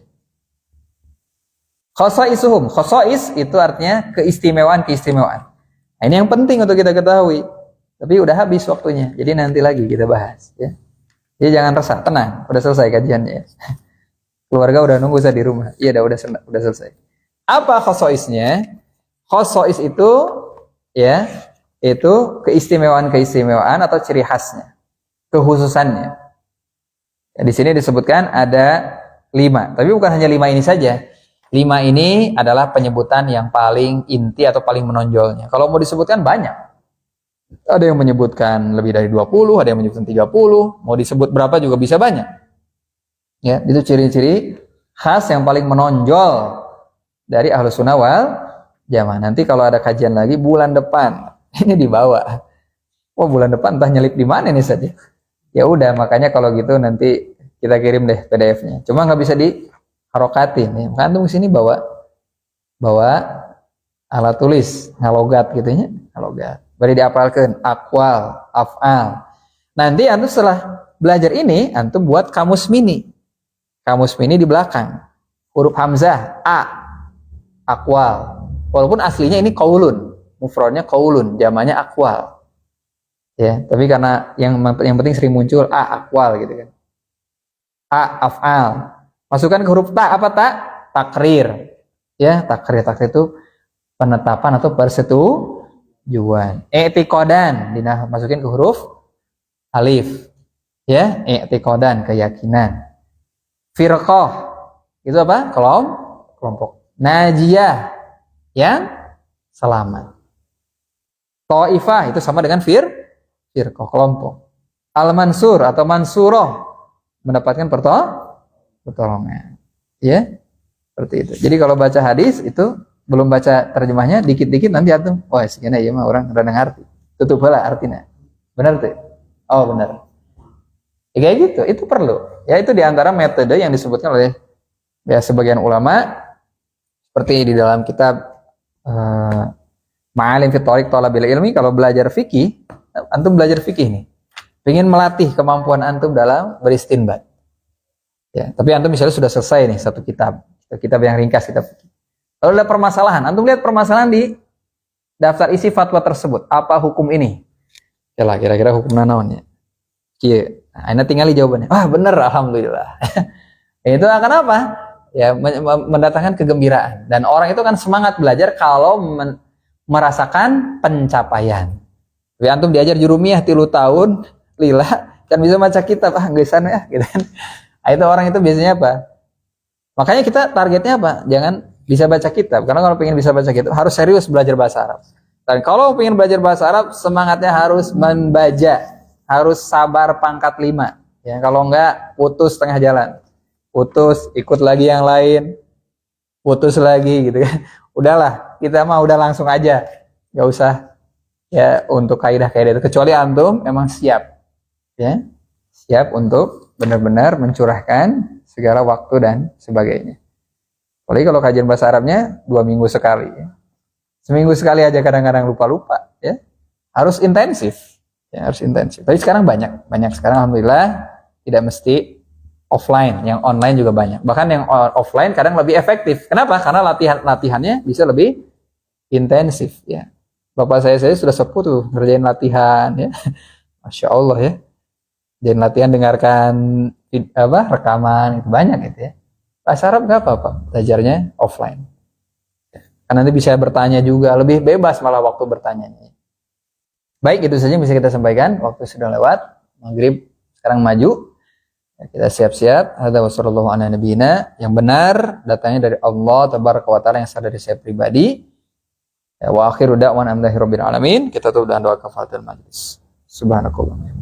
Khosa'isuhum, khosa'is itu artinya keistimewaan. Nah, ini yang penting untuk kita ketahui. Tapi udah habis waktunya, jadi nanti lagi kita bahas. Ya. Jadi jangan resah, tenang, udah selesai kajiannya. Keluarga udah nunggu saya di rumah. Iya, udah selesai. Apa khosa'isnya? Khosa'is itu ya, itu keistimewaan atau ciri khasnya, kekhususannya. Ya, di sini disebutkan ada 5, tapi bukan hanya 5 ini saja. 5 ini adalah penyebutan yang paling inti atau paling menonjolnya. Kalau mau disebutkan banyak. Ada yang menyebutkan lebih dari 20, ada yang menyebutkan 30, mau disebut berapa juga bisa banyak. Ya, itu ciri-ciri khas yang paling menonjol dari Ahlussunnah wal Jamaah. Nanti kalau ada kajian lagi bulan depan, ini dibawa. Oh, bulan depan entah nyelip di mana nih saja. Ya udah, makanya kalau gitu nanti kita kirim deh PDF-nya. Cuma nggak bisa diharokatin. Ya. Maka antum sini bawa alat tulis, ngalogat gitu ya, ngalogat. Bari diapalkan aqwal, af'al. Nanti antum setelah belajar ini, antum buat kamus mini. Kamus mini di belakang. Huruf hamzah a, aqwal. Walaupun aslinya ini qaulun. Mufradnya qaulun, jamannya aqwal. Ya, tapi karena yang penting sering muncul aqwal gitu kan. Af'al. Masukkan ke huruf ta, apa ta? Takrir. Ya, takrir itu penetapan atau persetujuan. I'tiqadan, masukin ke huruf alif. Ya, i'tiqadan, keyakinan. Firqah, itu apa? Kelompok. Najiyah, yang selamat. Ta'ifah itu sama dengan firqah, kelompok. Al-mansur atau mansuroh, mendapatkan pertolongan. Ya, seperti itu. Jadi kalau baca hadis itu belum baca terjemahnya, dikit-dikit nanti antum, wah segini ya mah orang rada ngarti. Tutup heula artinya. Benar tuh? Oh benar. Ya, kayak gitu, itu perlu. Ya itu diantara metode yang disebutkan oleh ya sebagian ulama, seperti di dalam kitab Ma'alim fi Thariq Thalabil Ilmi. Kalau belajar fikih, antum belajar fikih nih, pengen melatih kemampuan antum dalam beristinbat. Ya, tapi antum misalnya sudah selesai nih satu kitab yang ringkas, kitab fikih. Lalu ada permasalahan, antum lihat permasalahan di daftar isi fatwa tersebut. Apa hukum ini? Ya kira-kira hukum naonnya. Iya, nah, ini tinggali jawabannya. Wah bener, alhamdulillah. Itu akan apa? Ya mendatangkan kegembiraan. Dan orang itu kan semangat belajar kalau merasakan pencapaian. Tapi antum diajar jurumiyah 3 tahun, lila kan bisa baca kitab, gesan ya, gitu kan. Nah, itu orang itu biasanya apa? Makanya kita targetnya apa? Jangan bisa baca kitab. Karena kalau pengen bisa baca kitab harus serius belajar bahasa Arab. Dan kalau pengen belajar bahasa Arab, semangatnya harus membaca, harus sabar pangkat 5. Ya, kalau enggak putus tengah jalan. Putus, ikut lagi yang lain, putus lagi gitu kan. Udahlah, kita mah udah langsung aja, nggak usah ya untuk kaidah-kaidah itu. Kecuali antum memang siap, ya siap untuk benar-benar mencurahkan segala waktu dan sebagainya. Apalagi kalau kajian bahasa Arabnya 2 minggu sekali, ya. Seminggu sekali aja kadang-kadang lupa-lupa, ya harus intensif, ya harus intensif. Tapi sekarang banyak sekarang alhamdulillah, tidak mesti offline, yang online juga banyak. Bahkan yang offline kadang lebih efektif. Kenapa? Karena latihannya bisa lebih intensif ya. Bapak saya sudah sepuh tuh ngerjain latihan ya. Masya Allah ya. Jadi latihan dengarkan rekaman itu banyak gitu ya. Bahasa Arab nggak apa-apa, belajarnya offline. Karena nanti bisa bertanya juga, lebih bebas malah waktu bertanyanya. Baik, itu saja yang bisa kita sampaikan. Waktu sudah lewat, maghrib sekarang maju. Kita siap-siap. Hadza wassallallahu ala nabiyina. Yang benar datangnya dari Allah tabaraka wa taala, yang sah dari saya pribadi. Wa akhiru da'wana alhamdulillahi rabbil alamin. Kita tutup dengan doa kafaratul majlis. Subhanakallah.